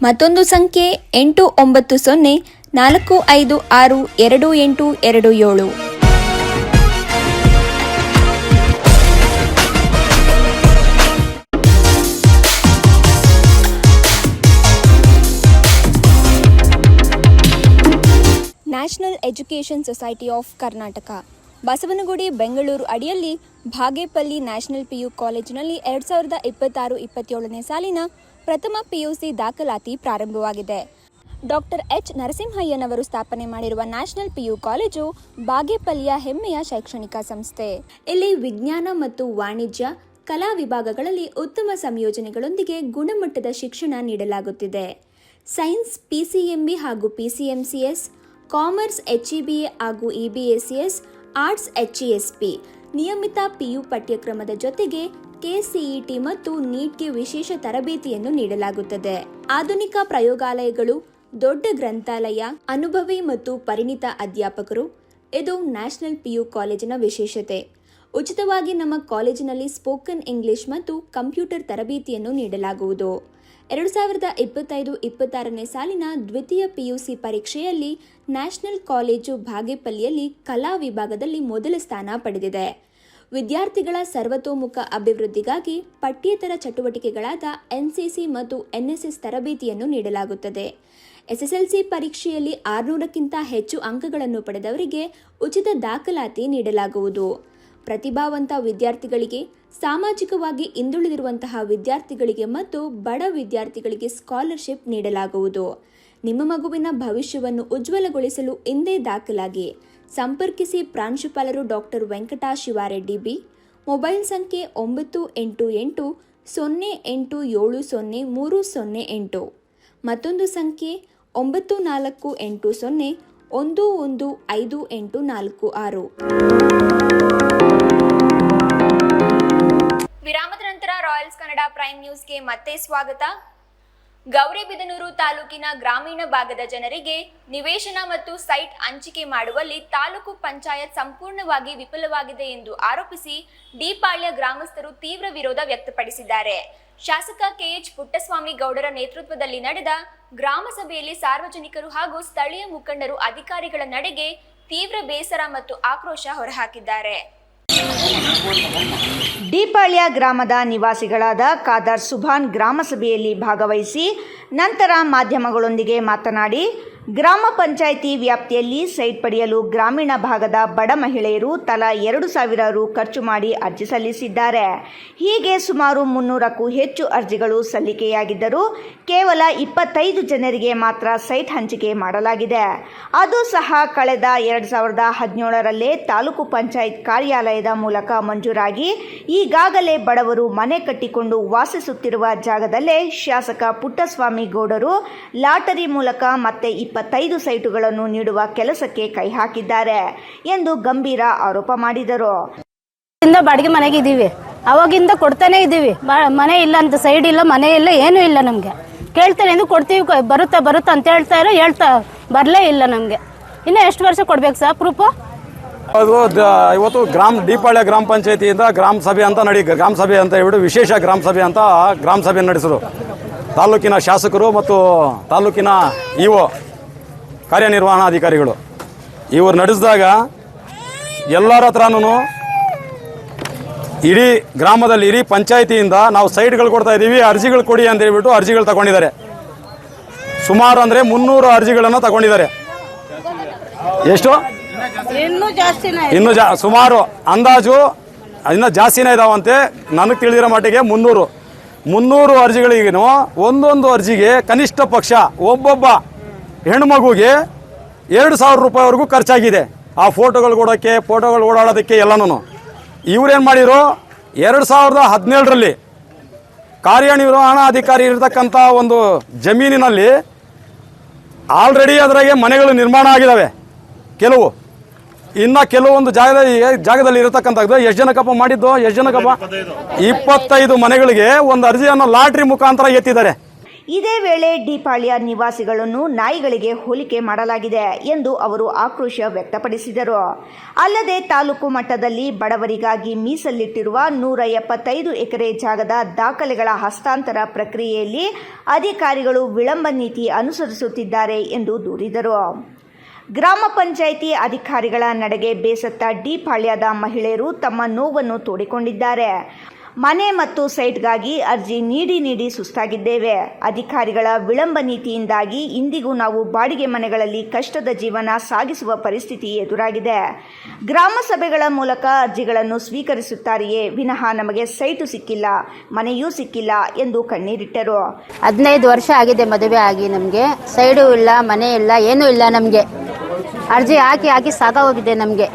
ಮತ್ತೊಂದು ಸಂಖ್ಯೆ 8904562827. National education society of Karnataka, Basavanagudi, Bengaluru ಅಡಿಯಲ್ಲಿ ಭಾಗೇಪಲ್ಲಿ ನ್ಯಾಷನಲ್ PU ಕಾಲೇಜಿನಲ್ಲಿ 2026-27ನೇ ಸಾಲಿನ ಪ್ರಥಮ PUC ದಾಖಲಾತಿ ಪ್ರಾರಂಭವಾಗಿದೆ. Doctor H. ನರಸಿಂಹಯ್ಯನವರು ಸ್ಥಾಪನೆ ಮಾಡಿರುವ ನ್ಯಾಷನಲ್ PU ಕಾಲೇಜು ಬಾಗೇಪಲ್ಲಿಯ ಹೆಮ್ಮೆಯ ಶೈಕ್ಷಣಿಕ ಸಂಸ್ಥೆ. ಇಲ್ಲಿ ವಿಜ್ಞಾನ ಮತ್ತು ವಾಣಿಜ್ಯ, ಕಲಾ ವಿಭಾಗಗಳಲ್ಲಿ ಉತ್ತಮ ಸಂಯೋಜನೆಗಳೊಂದಿಗೆ ಗುಣಮಟ್ಟದ ಶಿಕ್ಷಣ ನೀಡಲಾಗುತ್ತಿದೆ. ಸೈನ್ಸ್ PCMB ಹಾಗೂ PCMCS, ಕಾಮರ್ಸ್ HEBA ಹಾಗೂ EBACS, ಆರ್ಟ್ಸ್ HESP, ನಿಯಮಿತ PU ಪಠ್ಯಕ್ರಮದ ಜೊತೆಗೆ KCET ಮತ್ತು ನೀಟ್ಗೆ ವಿಶೇಷ ತರಬೇತಿಯನ್ನು ನೀಡಲಾಗುತ್ತದೆ. ಆಧುನಿಕ ಪ್ರಯೋಗಾಲಯಗಳು, ದೊಡ್ಡ ಗ್ರಂಥಾಲಯ, ಅನುಭವಿ ಮತ್ತು ಪರಿಣಿತ ಅಧ್ಯಾಪಕರು ಇದು ನ್ಯಾಷನಲ್ PU ಕಾಲೇಜಿನ ವಿಶೇಷತೆ. ಉಚಿತವಾಗಿ ನಮ್ಮ ಕಾಲೇಜಿನಲ್ಲಿ ಸ್ಪೋಕನ್ ಇಂಗ್ಲಿಷ್ ಮತ್ತು ಕಂಪ್ಯೂಟರ್ ತರಬೇತಿಯನ್ನು ನೀಡಲಾಗುವುದು. 2025-26ನೇ ಸಾಲಿನ ದ್ವಿತೀಯ PUC ಪರೀಕ್ಷೆಯಲ್ಲಿ ನ್ಯಾಷನಲ್ ಕಾಲೇಜು ಭಾಗೇಪಲ್ಲಿಯಲ್ಲಿ ಕಲಾ ವಿಭಾಗದಲ್ಲಿ ಮೊದಲ ಸ್ಥಾನ ಪಡೆದಿದೆ. ವಿದ್ಯಾರ್ಥಿಗಳ ಸರ್ವತೋಮುಖ ಅಭಿವೃದ್ಧಿಗಾಗಿ ಪಠ್ಯೇತರ ಚಟುವಟಿಕೆಗಳಾದ NCC ಮತ್ತು NSS ತರಬೇತಿಯನ್ನು ನೀಡಲಾಗುತ್ತದೆ. SSLC ಪರೀಕ್ಷೆಯಲ್ಲಿ 600ಕ್ಕಿಂತ ಹೆಚ್ಚು ಅಂಕಗಳನ್ನು ಪಡೆದವರಿಗೆ ಉಚಿತ ದಾಖಲಾತಿ ನೀಡಲಾಗುವುದು. ಪ್ರತಿಭಾವಂತ ವಿದ್ಯಾರ್ಥಿಗಳಿಗೆ, ಸಾಮಾಜಿಕವಾಗಿ ಹಿಂದುಳಿದಿರುವಂತಹ ವಿದ್ಯಾರ್ಥಿಗಳಿಗೆ ಮತ್ತು ಬಡ ವಿದ್ಯಾರ್ಥಿಗಳಿಗೆ ಸ್ಕಾಲರ್ಶಿಪ್ ನೀಡಲಾಗುವುದು. ನಿಮ್ಮ ಮಗುವಿನ ಭವಿಷ್ಯವನ್ನು ಉಜ್ವಲಗೊಳಿಸಲು ಇಂದೇ ದಾಖಲಾಗಿ. ಸಂಪರ್ಕಿಸಿ ಪ್ರಾಂಶುಪಾಲರು doctor Venkata Shivareddy B. Mobile ಸಂಖ್ಯೆ 9888087308. ಮತ್ತೊಂದು ಸಂಖ್ಯೆ 9480115846. ವಿರಾಮದ ನಂತರ ರಾಯಲ್ಸ್ ಕನ್ನಡ ಪ್ರೈಮ್ ನ್ಯೂಸ್ಗೆ ಮತ್ತೆ ಸ್ವಾಗತ. ಗೌರಿಬಿದನೂರು ತಾಲೂಕಿನ ಗ್ರಾಮೀಣ ಭಾಗದ ಜನರಿಗೆ ನಿವೇಶನ ಮತ್ತು ಸೈಟ್ ಹಂಚಿಕೆ ಮಾಡುವಲ್ಲಿ ತಾಲೂಕು ಪಂಚಾಯತ್ ಸಂಪೂರ್ಣವಾಗಿ ವಿಫಲವಾಗಿದೆ ಎಂದು ಆರೋಪಿಸಿ ಡಿಪಾಳ್ಯ ಗ್ರಾಮಸ್ಥರು ತೀವ್ರ ವಿರೋಧ ವ್ಯಕ್ತಪಡಿಸಿದ್ದಾರೆ. ಶಾಸಕ KH ಪುಟ್ಟಸ್ವಾಮಿ ಗೌಡರ ನೇತೃತ್ವದಲ್ಲಿ ನಡೆದ ಗ್ರಾಮ ಸಭೆಯಲ್ಲಿ ಸಾರ್ವಜನಿಕರು ಹಾಗೂ ಸ್ಥಳೀಯ ಮುಖಂಡರು ಅಧಿಕಾರಿಗಳ ನಡೆಗೆ ತೀವ್ರ ಬೇಸರ ಮತ್ತು ಆಕ್ರೋಶ ಹೊರಹಾಕಿದ್ದಾರೆ. ಡಿಪಾಳ್ಯ ಗ್ರಾಮದ ನಿವಾಸಿಗಳಾದ ಖಾದರ್ ಸುಭಾನ್ ಗ್ರಾಮಸಭೆಯಲ್ಲಿ ಭಾಗವಹಿಸಿ ನಂತರ ಮಾಧ್ಯಮಗಳೊಂದಿಗೆ ಮಾತನಾಡಿ ಗ್ರಾಮ ಪಂಚಾಯಿತಿ ವ್ಯಾಪ್ತಿಯಲ್ಲಿ ಸೈಟ್ ಪಡೆಯಲು ಗ್ರಾಮೀಣ ಭಾಗದ ಬಡ ಮಹಿಳೆಯರು ತಲಾ 2,000 ರು ಖರ್ಚು ಮಾಡಿ ಅರ್ಜಿ ಸಲ್ಲಿಸಿದ್ದಾರೆ. ಹೀಗೆ ಸುಮಾರು 300ಕ್ಕೂ ಹೆಚ್ಚು ಅರ್ಜಿಗಳು ಸಲ್ಲಿಕೆಯಾಗಿದ್ದರೂ ಕೇವಲ 25 ಜನರಿಗೆ ಮಾತ್ರ ಸೈಟ್ ಹಂಚಿಕೆ ಮಾಡಲಾಗಿದೆ. ಅದು ಸಹ ಕಳೆದ 2017ರಲ್ಲೇ ತಾಲೂಕು ಪಂಚಾಯತ್ ಕಾರ್ಯಾಲಯದ ಮೂಲಕ ಮಂಜೂರಾಗಿ ಈಗಾಗಲೇ ಬಡವರು ಮನೆ ಕಟ್ಟಿಕೊಂಡು ವಾಸಿಸುತ್ತಿರುವ ಜಾಗದಲ್ಲೇ ಶಾಸಕ ಪುಟ್ಟಸ್ವಾಮಿ ಗೌಡರು ಲಾಟರಿ ಮೂಲಕ ಮತ್ತೆ 25 ಸೈಟುಗಳನ್ನು ನೀಡುವ ಕೆಲಸಕ್ಕೆ ಕೈ ಹಾಕಿದ್ದಾರೆ ಎಂದು ಗಂಭೀರ ಆರೋಪ ಮಾಡಿದರು. ಬಾಡಿಗೆ ಮನೆಗೆ ಇದೀವಿ, ಅವಾಗಿಂದ ಕೊಡ್ತಾನೆ ಇದೀವಿ. ಮನೆ ಇಲ್ಲ ಅಂತ, ಸೈಡ್ ಇಲ್ಲ, ಮನೆ ಇಲ್ಲ, ಏನೂ ಇಲ್ಲ. ನಮ್ಗೆ ಕೇಳ್ತಾರೆ ಎಂದು ಕೊಡ್ತೀವಿ, ಬರುತ್ತಾ ಅಂತ ಹೇಳ್ತಾ ಬರಲೇ ಇಲ್ಲ. ನಮ್ಗೆ ಇನ್ನು ಎಷ್ಟು ವರ್ಷ ಕೊಡ್ಬೇಕು ಸರ್ ಪ್ರೂಫ್? ಅದು ಇವತ್ತು ಡಿಪಾಳ್ಯ ಗ್ರಾಮ ಪಂಚಾಯತಿಯಿಂದ ಗ್ರಾಮ ಸಭೆ ಅಂತ ಹೇಳ್ಬಿಟ್ಟು ವಿಶೇಷ ಗ್ರಾಮ ಸಭೆ ಅಂತ ಗ್ರಾಮ ಸಭೆ ನಡೆಸಿದ್ರು. ತಾಲೂಕಿನ ಶಾಸಕರು ಮತ್ತು ತಾಲೂಕಿನ ಇಒ ಕಾರ್ಯನಿರ್ವಹಣಾಧಿಕಾರಿಗಳು ಇವರು ನಡೆಸಿದಾಗ ಎಲ್ಲರ ಹತ್ರನೂ ಇಡೀ ಗ್ರಾಮದಲ್ಲಿ ಇಡೀ ಪಂಚಾಯತಿಯಿಂದ ನಾವು ಸೈಟ್ಗಳು ಕೊಡ್ತಾ ಇದ್ದೀವಿ, ಅರ್ಜಿಗಳು ಕೊಡಿ ಅಂತ ಹೇಳ್ಬಿಟ್ಟು ಅರ್ಜಿಗಳು ತಗೊಂಡಿದ್ದಾರೆ. ಸುಮಾರು ಅಂದರೆ 300 ಅರ್ಜಿಗಳನ್ನು ತಗೊಂಡಿದ್ದಾರೆ. ಎಷ್ಟು? ಇನ್ನು ಸುಮಾರು ಅಂದಾಜು ಇನ್ನೂ ಜಾಸ್ತಿನೇ ಇದಾವಂತೆ. ನನಗೆ ತಿಳಿದಿರೋ ಮಟ್ಟಿಗೆ 300 ಅರ್ಜಿಗಳಿಗೇನು ಒಂದೊಂದು ಅರ್ಜಿಗೆ ಕನಿಷ್ಠ ಪಕ್ಷ ಒಬ್ಬೊಬ್ಬ ಹೆಣ್ಮಗುಗೆ 2,000 ರೂಪಾಯಿವರೆಗೂ ಖರ್ಚಾಗಿದೆ. ಆ ಫೋಟೋಗಳು ಕೊಡೋಕ್ಕೆ, ಫೋಟೋಗಳು ಓಡಾಡೋದಕ್ಕೆ ಎಲ್ಲನೂ. ಇವರೇನು ಮಾಡಿದ್ರು, 2017ರಲ್ಲಿ ಕಾರ್ಯನಿರ್ವಹಣಾಧಿಕಾರಿ ಇರತಕ್ಕಂಥ ಒಂದು ಜಮೀನಿನಲ್ಲಿ ಆಲ್ರೆಡಿ ಅದರಾಗೆ ಮನೆಗಳು ನಿರ್ಮಾಣ ಆಗಿದ್ದಾವೆ. ಇನ್ನು ಕೆಲವೊಂದು ಜಾಗದಲ್ಲಿ ಇರತಕ್ಕಂಥದ್ದು ಎಷ್ಟು ಜನಕ್ಕಪ್ಪ ಮಾಡಿದ್ದು? 25 ಮನೆಗಳಿಗೆ ಒಂದು ಅರ್ಜಿಯನ್ನು ಲಾಟ್ರಿ ಮುಖಾಂತರ ಎತ್ತಿದ್ದಾರೆ. ಇದೇ ವೇಳೆ ಡಿಪಾಳ್ಯ ನಿವಾಸಿಗಳನ್ನು ನಾಯಿಗಳಿಗೆ ಹೋಲಿಕೆ ಮಾಡಲಾಗಿದೆ ಎಂದು ಅವರು ಆಕ್ರೋಶ ವ್ಯಕ್ತಪಡಿಸಿದರು. ಅಲ್ಲದೆ ತಾಲೂಕು ಮಟ್ಟದಲ್ಲಿ ಬಡವರಿಗಾಗಿ ಮೀಸಲಿಟ್ಟಿರುವ 175 ಎಕರೆ ಜಾಗದ ದಾಖಲೆಗಳ ಹಸ್ತಾಂತರ ಪ್ರಕ್ರಿಯೆಯಲ್ಲಿ ಅಧಿಕಾರಿಗಳು ವಿಳಂಬ ನೀತಿ ಅನುಸರಿಸುತ್ತಿದ್ದಾರೆ ಎಂದು ದೂರಿದರು. ಗ್ರಾಮ ಪಂಚಾಯಿತಿ ಅಧಿಕಾರಿಗಳ ನಡೆಗೆ ಬೇಸತ್ತ ಡಿಪಾಳ್ಯದ ಮಹಿಳೆಯರು ತಮ್ಮ ನೋವನ್ನು ತೋಡಿಕೊಂಡಿದ್ದಾರೆ. ಮನೆ ಮತ್ತು ಸೈಟ್ಗಾಗಿ ಅರ್ಜಿ ನೀಡಿ ಸುಸ್ತಾಗಿದ್ದೇವೆ. ಅಧಿಕಾರಿಗಳ ವಿಳಂಬ ನೀತಿಯಿಂದಾಗಿ ಇಂದಿಗೂ ನಾವು ಬಾಡಿಗೆ ಮನೆಗಳಲ್ಲಿ ಕಷ್ಟದ ಜೀವನ ಸಾಗಿಸುವ ಪರಿಸ್ಥಿತಿ ಎದುರಾಗಿದೆ. ಗ್ರಾಮ ಸಭೆಗಳ ಮೂಲಕ ಅರ್ಜಿಗಳನ್ನು ಸ್ವೀಕರಿಸುತ್ತಾರೆಯೇ ವಿನಃ ನಮಗೆ ಸೈಟು ಸಿಕ್ಕಿಲ್ಲ, ಮನೆಯೂ ಸಿಕ್ಕಿಲ್ಲ ಎಂದು ಕಣ್ಣೀರಿಟ್ಟರು. 15 ವರ್ಷ ಆಗಿದೆ ಮದುವೆ ಆಗಿ, ನಮಗೆ ಸೈಡು ಇಲ್ಲ, ಮನೆ ಇಲ್ಲ, ಏನೂ ಇಲ್ಲ. ನಮಗೆ ಅರ್ಜಿ ಹಾಕಿ ಸಾಕಾಗೋಗಿದೆ. ನಮಗೆ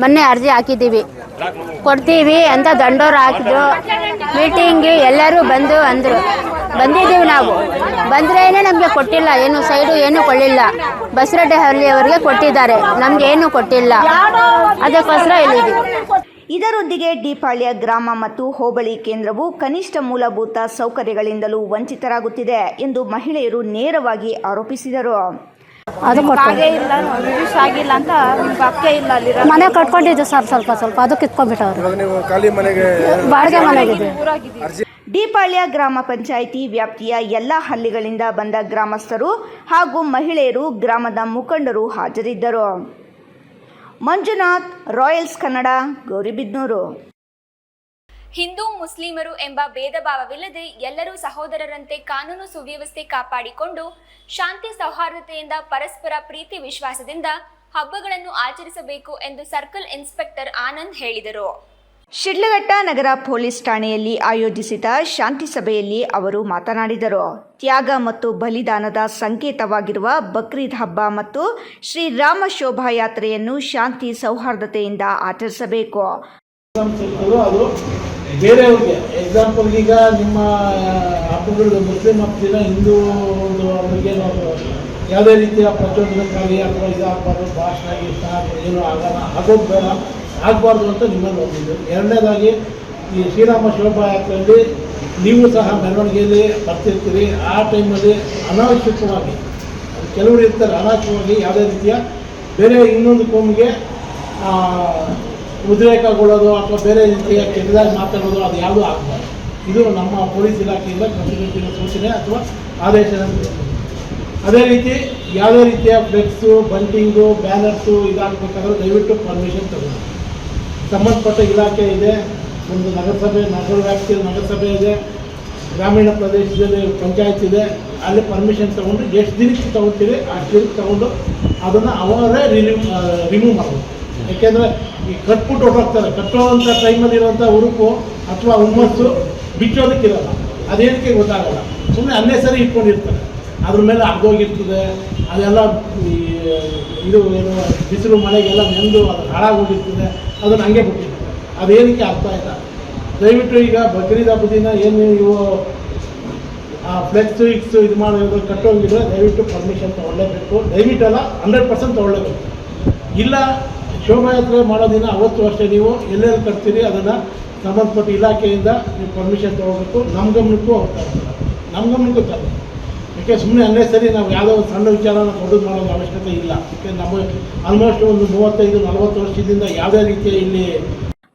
ಮೊನ್ನೆ ಅರ್ಜಿ ಹಾಕಿದ್ದೀವಿ, ಕೊಡ್ತೀವಿ ಅಂತ ದಂಡೋರು ಹಾಕಿದ್ರು. ಮೀಟಿಂಗ್ ಎಲ್ಲರೂ ಅಂದರು, ಬಂದಿದ್ದೀವಿ. ನಾವು ಬಂದ್ರೇನೆ ನಮಗೆ ಕೊಟ್ಟಿಲ್ಲ, ಏನು ಸೈಡು ಏನೂ ಕೊಡಲಿಲ್ಲ. ಬಸರಡ್ಡಿ ಹಳ್ಳಿಯವರಿಗೆ ಕೊಟ್ಟಿದ್ದಾರೆ, ನಮ್ಗೆ ಏನೂ ಕೊಟ್ಟಿಲ್ಲ. ಅದಕ್ಕೋಸ್ಕರ ಇಲ್ಲಿದ್ದೀವಿ. ಇದರೊಂದಿಗೆ ಡಿಪಾಳ್ಯ ಗ್ರಾಮ ಮತ್ತು ಹೋಬಳಿ ಕೇಂದ್ರವು ಕನಿಷ್ಠ ಮೂಲಭೂತ ಸೌಕರ್ಯಗಳಿಂದಲೂ ವಂಚಿತರಾಗುತ್ತಿದೆ ಎಂದು ಮಹಿಳೆಯರು ನೇರವಾಗಿ ಆರೋಪಿಸಿದರು. ಮನೆ ಕಟ್ಕೊಂಡಿದ್ದು ಸರ್, ಸ್ವಲ್ಪ ಅದು ಕಿತ್ಕೊಂಡ್ಬಿಟ್ಟವ್ರು. ಬಾಡಿಗೆ ಮನೆಗಿದೆ. ಡಿಪಾಳ್ಯ ಗ್ರಾಮ ಪಂಚಾಯಿತಿ ವ್ಯಾಪ್ತಿಯ ಎಲ್ಲ ಹಳ್ಳಿಗಳಿಂದ ಬಂದ ಗ್ರಾಮಸ್ಥರು ಹಾಗೂ ಮಹಿಳೆಯರು, ಗ್ರಾಮದ ಮುಖಂಡರು ಹಾಜರಿದ್ದರು. ಮಂಜುನಾಥ್, ರಾಯಲ್ಸ್ ಕನ್ನಡ, ಗೌರಿಬಿದನೂರು. ಹಿಂದೂ ಮುಸ್ಲಿಮರು ಎಂಬ ಭೇದ ಭಾವವಿಲ್ಲದೆ ಎಲ್ಲರೂ ಸಹೋದರರಂತೆ ಕಾನೂನು ಸುವ್ಯವಸ್ಥೆ ಕಾಪಾಡಿಕೊಂಡು ಶಾಂತಿ ಸೌಹಾರ್ದತೆಯಿಂದ ಪರಸ್ಪರ ಪ್ರೀತಿ ವಿಶ್ವಾಸದಿಂದ ಹಬ್ಬಗಳನ್ನು ಆಚರಿಸಬೇಕು ಎಂದು ಸರ್ಕಲ್ ಇನ್ಸ್ಪೆಕ್ಟರ್ ಆನಂದ್ ಹೇಳಿದರು. ಶಿಡ್ಲಘಟ್ಟ ನಗರ ಪೊಲೀಸ್ ಠಾಣೆಯಲ್ಲಿ ಆಯೋಜಿಸಿದ ಶಾಂತಿ ಸಭೆಯಲ್ಲಿ ಅವರು ಮಾತನಾಡಿದರು. ತ್ಯಾಗ ಮತ್ತು ಬಲಿದಾನದ ಸಂಕೇತವಾಗಿರುವ ಬಕ್ರೀದ್ ಹಬ್ಬ ಮತ್ತು ಶ್ರೀರಾಮ ಶೋಭಾಯಾತ್ರೆಯನ್ನು ಶಾಂತಿ ಸೌಹಾರ್ದತೆಯಿಂದ ಆಚರಿಸಬೇಕು. ಅದು ಬೇರೆಯವ್ರಿಗೆ ಎಕ್ಸಾಂಪಲ್, ಈಗ ನಿಮ್ಮ ಹಬ್ಬಗಳು ಮುಸ್ಲಿಂ ಹಬ್ಬದಿನ ಹಿಂದೂ ಅವರಿಗೆ ಯಾವುದೇ ರೀತಿಯ ಪ್ರಚೋದನಕ್ಕಾಗಿ ಅಥವಾ ಇದಾಗಬಾರ್ದು, ಭಾಷಣ ಏನು ಆಗೋದು ಬೇಡ, ಆಗಬಾರ್ದು ಅಂತ ನಿಮ್ಮಲ್ಲಿ ಹೋಗಿದ್ದು. ಎರಡನೇದಾಗಿ ಈ ಶ್ರೀರಾಮ ಶೋಭಾಯಾತ್ರೆಯಲ್ಲಿ ನೀವು ಸಹ ಮೆರವಣಿಗೆಯಲ್ಲಿ ಬರ್ತಿರ್ತೀರಿ. ಆ ಟೈಮಲ್ಲಿ ಅನಾವಶ್ಯಕವಾಗಿ ಕೆಲವರು ಇರ್ತಾರೆ, ಅನಾವಶ್ಯಕವಾಗಿ ಯಾವುದೇ ರೀತಿಯ ಬೇರೆ ಇನ್ನೊಂದು ಕೋಮಿಗೆ ಉದ್ರೇಕಗೊಳ್ಳೋದು ಅಥವಾ ಬೇರೆ ರೀತಿಯ ಕೆಟ್ಟದಾಗಿ ಮಾತಾಡೋದು ಅದು ಯಾವುದೂ ಆಗಬಾರ್ದು. ಇದು ನಮ್ಮ ಪೊಲೀಸ್ ಇಲಾಖೆಯಿಂದ ಕಟ್ಟುನಿಟ್ಟಿನ ಸೂಚನೆ ಅಥವಾ ಆದೇಶದ. ಅದೇ ರೀತಿ ಯಾವುದೇ ರೀತಿಯ ಫ್ಲೆಕ್ಸು, ಬಂಟಿಂಗು, ಬ್ಯಾನರ್ಸು ಇದಾಗಬೇಕಾದ್ರೆ ದಯವಿಟ್ಟು ಪರ್ಮಿಷನ್ ತಗೊಳ್ಳಿ. ಸಂಬಂಧಪಟ್ಟ ಇಲಾಖೆ ಇದೆ, ಒಂದು ನಗರಸಭೆ, ನಗರ ವ್ಯಾಪ್ತಿಯಲ್ಲಿ ನಗರಸಭೆ ಇದೆ, ಗ್ರಾಮೀಣ ಪ್ರದೇಶದಲ್ಲಿ ಪಂಚಾಯತ್ ಇದೆ. ಅಲ್ಲಿ ಪರ್ಮಿಷನ್ ತೊಗೊಂಡು ಎಷ್ಟು ದಿನಕ್ಕೆ ತೊಗೊಳ್ತೀವಿ ಅಷ್ಟು ದಿನಕ್ಕೆ ತೊಗೊಂಡು ಅದನ್ನು ಅವರೇ ರಿಮೂವ್ ಮಾಡ್ಬೋದು. ಯಾಕೆಂದರೆ ಈ ಕಟ್ಬಿಟ್ಟು ಹೊರಟೋಗ್ತಾರೆ, ಕಟ್ಟೋವಂಥ ಟೈಮಲ್ಲಿ ಇರೋವಂಥ ಉರುಪು ಅಥವಾ ಹುಮ್ಮಸ್ಸು ಬಿಚ್ಚೋದಕ್ಕಿರಲ್ಲ, ಅದೇನಕ್ಕೆ ಗೊತ್ತಾಗಲ್ಲ, ಸುಮ್ಮನೆ ಅನ್ನೆಸರಿ ಇಟ್ಕೊಂಡಿರ್ತಾರೆ, ಅದ್ರ ಮೇಲೆ ಆಗೋಗಿರ್ತದೆ, ಅದೆಲ್ಲ ಇದು ಏನು ಬಿಸಿಲು ಮಳೆಗೆಲ್ಲ ನೆಂದು ಅದು ಹಾಳಾಗೋಗಿರ್ತದೆ, ಅದನ್ನು ಹಂಗೆ ಬಿಟ್ಟಿರ್ತಾರೆ. ಅದೇನಕ್ಕೆ ಆಗ್ತಾ ಇಲ್ಲ. ದಯವಿಟ್ಟು ಈಗ ಬಕ್ರೀದ್ ಹಬ್ಬದ ದಿನ ಏನು ಇವು ಫ್ಲೆಕ್ಸು ಇದು ಮಾಡೋದು ಕಟ್ಟೋಗಿದ್ರೆ ದಯವಿಟ್ಟು ಪರ್ಮಿಷನ್ ತೊಗೊಳ್ಳೇಬೇಕು. ದಯವಿಟ್ಟಲ್ಲ 100% ತೊಗೊಳ್ಳೇಬೇಕು. ಇಲ್ಲ ಶೋಭಾಯಾತ್ರೆ ಮಾಡೋ ದಿನ ಅವತ್ತು ಅಷ್ಟೇ ನೀವು ಎಲ್ಲೆಲ್ಲಿ ಕಟ್ತೀರಿ ಅದನ್ನು ಸಂಬಂಧಪಟ್ಟ ಇಲಾಖೆಯಿಂದ ನೀವು ಪರ್ಮಿಷನ್ ತೊಗೋಬೇಕು. ನಮ್ಮ ಗಮನಕ್ಕೂ ಹೋಗ್ತಾ ಇರ್ತಾರೆ, ನಮ್ಮ ಗಮನಕ್ಕೂ ತರಬೇಕು. ಯಾಕೆ ಸುಮ್ಮನೆ ಅನ್ನೇ ಸರಿ ನಾವು ಯಾವುದೋ ಒಂದು ಸಣ್ಣ ವಿಚಾರನ ದೊಡ್ಡದು ಮಾಡೋದು ಅವಶ್ಯಕತೆ ಇಲ್ಲ. ಯಾಕೆ ನಮ್ಮ ಆಲ್ಮೋಸ್ಟ್ ಒಂದು 35-40 ವರ್ಷದಿಂದ ಯಾವುದೇ ರೀತಿಯ ಇಲ್ಲಿ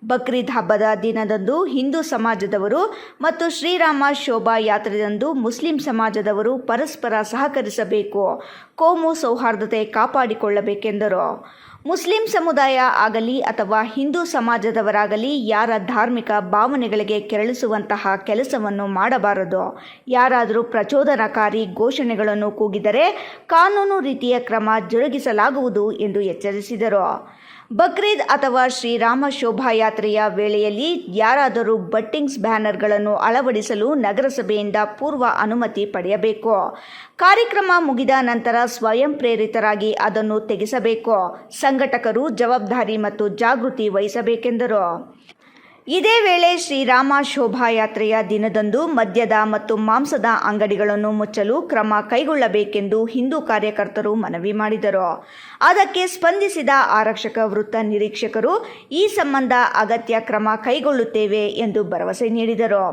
ಬಕ್ರೀದ್ ಹಬ್ಬದ ದಿನದಂದು ಹಿಂದೂ ಸಮಾಜದವರು ಮತ್ತು ಶ್ರೀರಾಮ ಶೋಭಾ ಯಾತ್ರೆದಂದು ಮುಸ್ಲಿಂ ಸಮಾಜದವರು ಪರಸ್ಪರ ಸಹಕರಿಸಬೇಕು, ಕೋಮು ಸೌಹಾರ್ದತೆ ಕಾಪಾಡಿಕೊಳ್ಳಬೇಕೆಂದರು. ಮುಸ್ಲಿಂ ಸಮುದಾಯ ಆಗಲಿ ಅಥವಾ ಹಿಂದೂ ಸಮಾಜದವರಾಗಲಿ ಯಾರ ಧಾರ್ಮಿಕ ಭಾವನೆಗಳಿಗೆ ಕೆರಳಿಸುವಂತಹ ಕೆಲಸವನ್ನು ಮಾಡಬಾರದು. ಯಾರಾದರೂ ಪ್ರಚೋದನಕಾರಿ ಘೋಷಣೆಗಳನ್ನು ಕೂಗಿದರೆ ಕಾನೂನು ರೀತಿಯ ಕ್ರಮ ಜರುಗಿಸಲಾಗುವುದು ಎಂದು ಎಚ್ಚರಿಸಿದರು. ಬಕ್ರೀದ್ ಅಥವಾ ಶ್ರೀರಾಮ ಶೋಭಾಯಾತ್ರೆಯ ವೇಳೆಯಲ್ಲಿ ಯಾರಾದರೂ ಬಟ್ಟಿಂಗ್ಸ್ ಬ್ಯಾನರ್ಗಳನ್ನು ಅಳವಡಿಸಲು ನಗರಸಭೆಯಿಂದ ಪೂರ್ವ ಅನುಮತಿ ಪಡೆಯಬೇಕು. ಕಾರ್ಯಕ್ರಮ ಮುಗಿದ ನಂತರ ಸ್ವಯಂ ಪ್ರೇರಿತರಾಗಿ ಅದನ್ನು ತೆಗೆಸಬೇಕು. ಸಂಘಟಕರು ಜವಾಬ್ದಾರಿ ಮತ್ತು ಜಾಗೃತಿ ವಹಿಸಬೇಕೆಂದರು. ಇದೇ ವೇಳೆ ಶ್ರೀರಾಮ ಶೋಭಾಯಾತ್ರೆಯ ದಿನದಂದು ಮದ್ಯದ ಮತ್ತು ಮಾಂಸದ ಅಂಗಡಿಗಳನ್ನು ಮುಚ್ಚಲು ಕ್ರಮ ಕೈಗೊಳ್ಳಬೇಕೆಂದು ಹಿಂದೂ ಕಾರ್ಯಕರ್ತರು ಮನವಿ ಮಾಡಿದರು. ಅದಕ್ಕೆ ಸ್ಪಂದಿಸಿದ ಆರಕ್ಷಕ ವೃತ್ತ ನಿರೀಕ್ಷಕರು ಈ ಸಂಬಂಧ ಅಗತ್ಯ ಕ್ರಮ ಕೈಗೊಳ್ಳುತ್ತೇವೆ ಎಂದು ಭರವಸೆ ನೀಡಿದರು.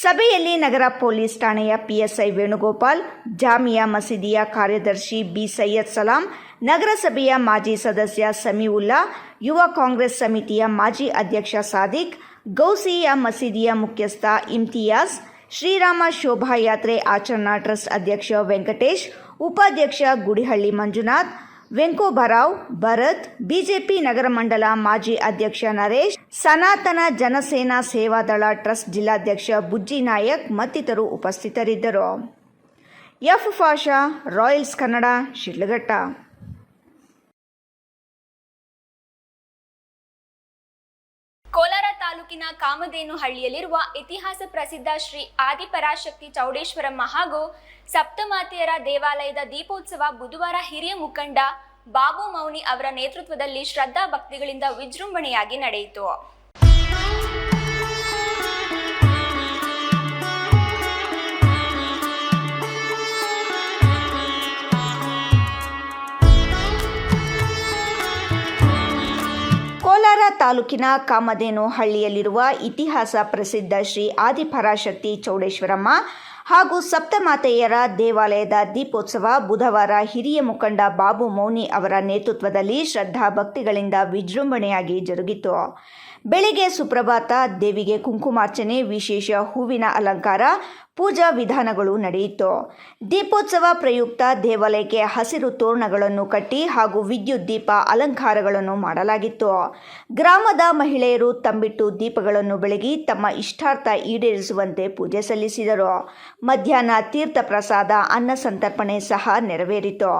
ಸಭೆಯಲ್ಲಿ ನಗರ ಪೊಲೀಸ್ ಠಾಣೆಯ PSI ವೇಣುಗೋಪಾಲ್, ಜಾಮಿಯಾ ಮಸೀದಿಯ ಕಾರ್ಯದರ್ಶಿ ಬಿ ಸೈಯದ್ ಸಲಾಂ, ನಗರಸಭೆಯ ಮಾಜಿ ಸದಸ್ಯ ಸಮೀವುಲ್ಲಾ, ಯುವ ಕಾಂಗ್ರೆಸ್ ಸಮಿತಿಯ ಮಾಜಿ ಅಧ್ಯಕ್ಷ ಸಾದಿಕ್, ಗೌಸಿಯಾ ಮಸೀದಿಯ ಮುಖ್ಯಸ್ಥ ಇಮ್ತಿಯಾಜ್, ಶ್ರೀರಾಮ ಶೋಭಾಯಾತ್ರೆ ಆಚರಣಾ ಟ್ರಸ್ಟ್ ಅಧ್ಯಕ್ಷ ವೆಂಕಟೇಶ್, ಉಪಾಧ್ಯಕ್ಷ ಗುಡಿಹಳ್ಳಿ ಮಂಜುನಾಥ್, ವೆಂಕೋಬರಾವ್, ಭರತ್, ಬಿಜೆಪಿ ನಗರ ಮಂಡಲ ಮಾಜಿ ಅಧ್ಯಕ್ಷ ನರೇಶ್, ಸನಾತನ ಜನಸೇನಾ ಸೇವಾದಳ ಟ್ರಸ್ಟ್ ಜಿಲ್ಲಾಧ್ಯಕ್ಷ ಬುಜ್ಜಿ ನಾಯಕ್ ಮತ್ತಿತರರು ಉಪಸ್ಥಿತರಿದ್ದರು. F Pasha, royals Kannada, Sidlaghatta. ಕೋಲಾರ ತಾಲೂಕಿನ ಕಾಮಧೇನುಹಳ್ಳಿಯಲ್ಲಿರುವ ಇತಿಹಾಸ ಪ್ರಸಿದ್ಧ ಶ್ರೀ ಆದಿಪರಾಶಕ್ತಿ ಚೌಡೇಶ್ವರಮ್ಮ ಹಾಗೂ ಸಪ್ತಮಾತೆಯರ ದೇವಾಲಯದ ದೀಪೋತ್ಸವ ಬುಧವಾರ ಹಿರಿಯ ಮುಖಂಡ ಬಾಬು ಮೌನಿ ಅವರ ನೇತೃತ್ವದಲ್ಲಿ ಶ್ರದ್ಧಾ ಭಕ್ತಿಗಳಿಂದ ವಿಜೃಂಭಣೆಯಾಗಿ ನಡೆಯಿತು. ಕೋಲಾರ ತಾಲೂಕಿನ ಕಾಮಧೇನುಹಳ್ಳಿಯಲ್ಲಿರುವ ಇತಿಹಾಸ ಪ್ರಸಿದ್ಧ ಶ್ರೀ ಆದಿಪರಾಶಕ್ತಿ ಚೌಡೇಶ್ವರಮ್ಮ ಹಾಗೂ ಸಪ್ತಮಾತೆಯರ ದೇವಾಲಯದ ದೀಪೋತ್ಸವ ಬುಧವಾರ ಹಿರಿಯ ಮುಖಂಡ ಬಾಬು ಮೌನಿ ಅವರ ನೇತೃತ್ವದಲ್ಲಿ ಶ್ರದ್ಧಾ ಭಕ್ತಿಗಳಿಂದ ವಿಜೃಂಭಣೆಯಾಗಿ ಜರುಗಿತು. ಬೆಳಿಗ್ಗೆ ಸುಪ್ರಭಾತ, ದೇವಿಗೆ ಕುಂಕುಮಾರ್ಚನೆ, ವಿಶೇಷ ಹೂವಿನ ಅಲಂಕಾರ, ಪೂಜಾ ವಿಧಾನಗಳು ನಡೆಯಿತು. ದೀಪೋತ್ಸವ ಪ್ರಯುಕ್ತ ದೇವಾಲಯಕ್ಕೆ ಹಸಿರು ತೋರಣಗಳನ್ನು ಕಟ್ಟಿ ಹಾಗೂ ವಿದ್ಯುತ್ ದೀಪ ಅಲಂಕಾರಗಳನ್ನು ಮಾಡಲಾಗಿತ್ತು. ಗ್ರಾಮದ ಮಹಿಳೆಯರು ತಂಬಿಟ್ಟು ದೀಪಗಳನ್ನು ಬೆಳಗಿ ತಮ್ಮ ಇಷ್ಟಾರ್ಥ ಈಡೇರಿಸುವಂತೆ ಪೂಜೆ ಸಲ್ಲಿಸಿದರು. ಮಧ್ಯಾಹ್ನ ತೀರ್ಥ ಪ್ರಸಾದ, ಅನ್ನ ಸಂತರ್ಪಣೆ ಸಹ ನೆರವೇರಿತು.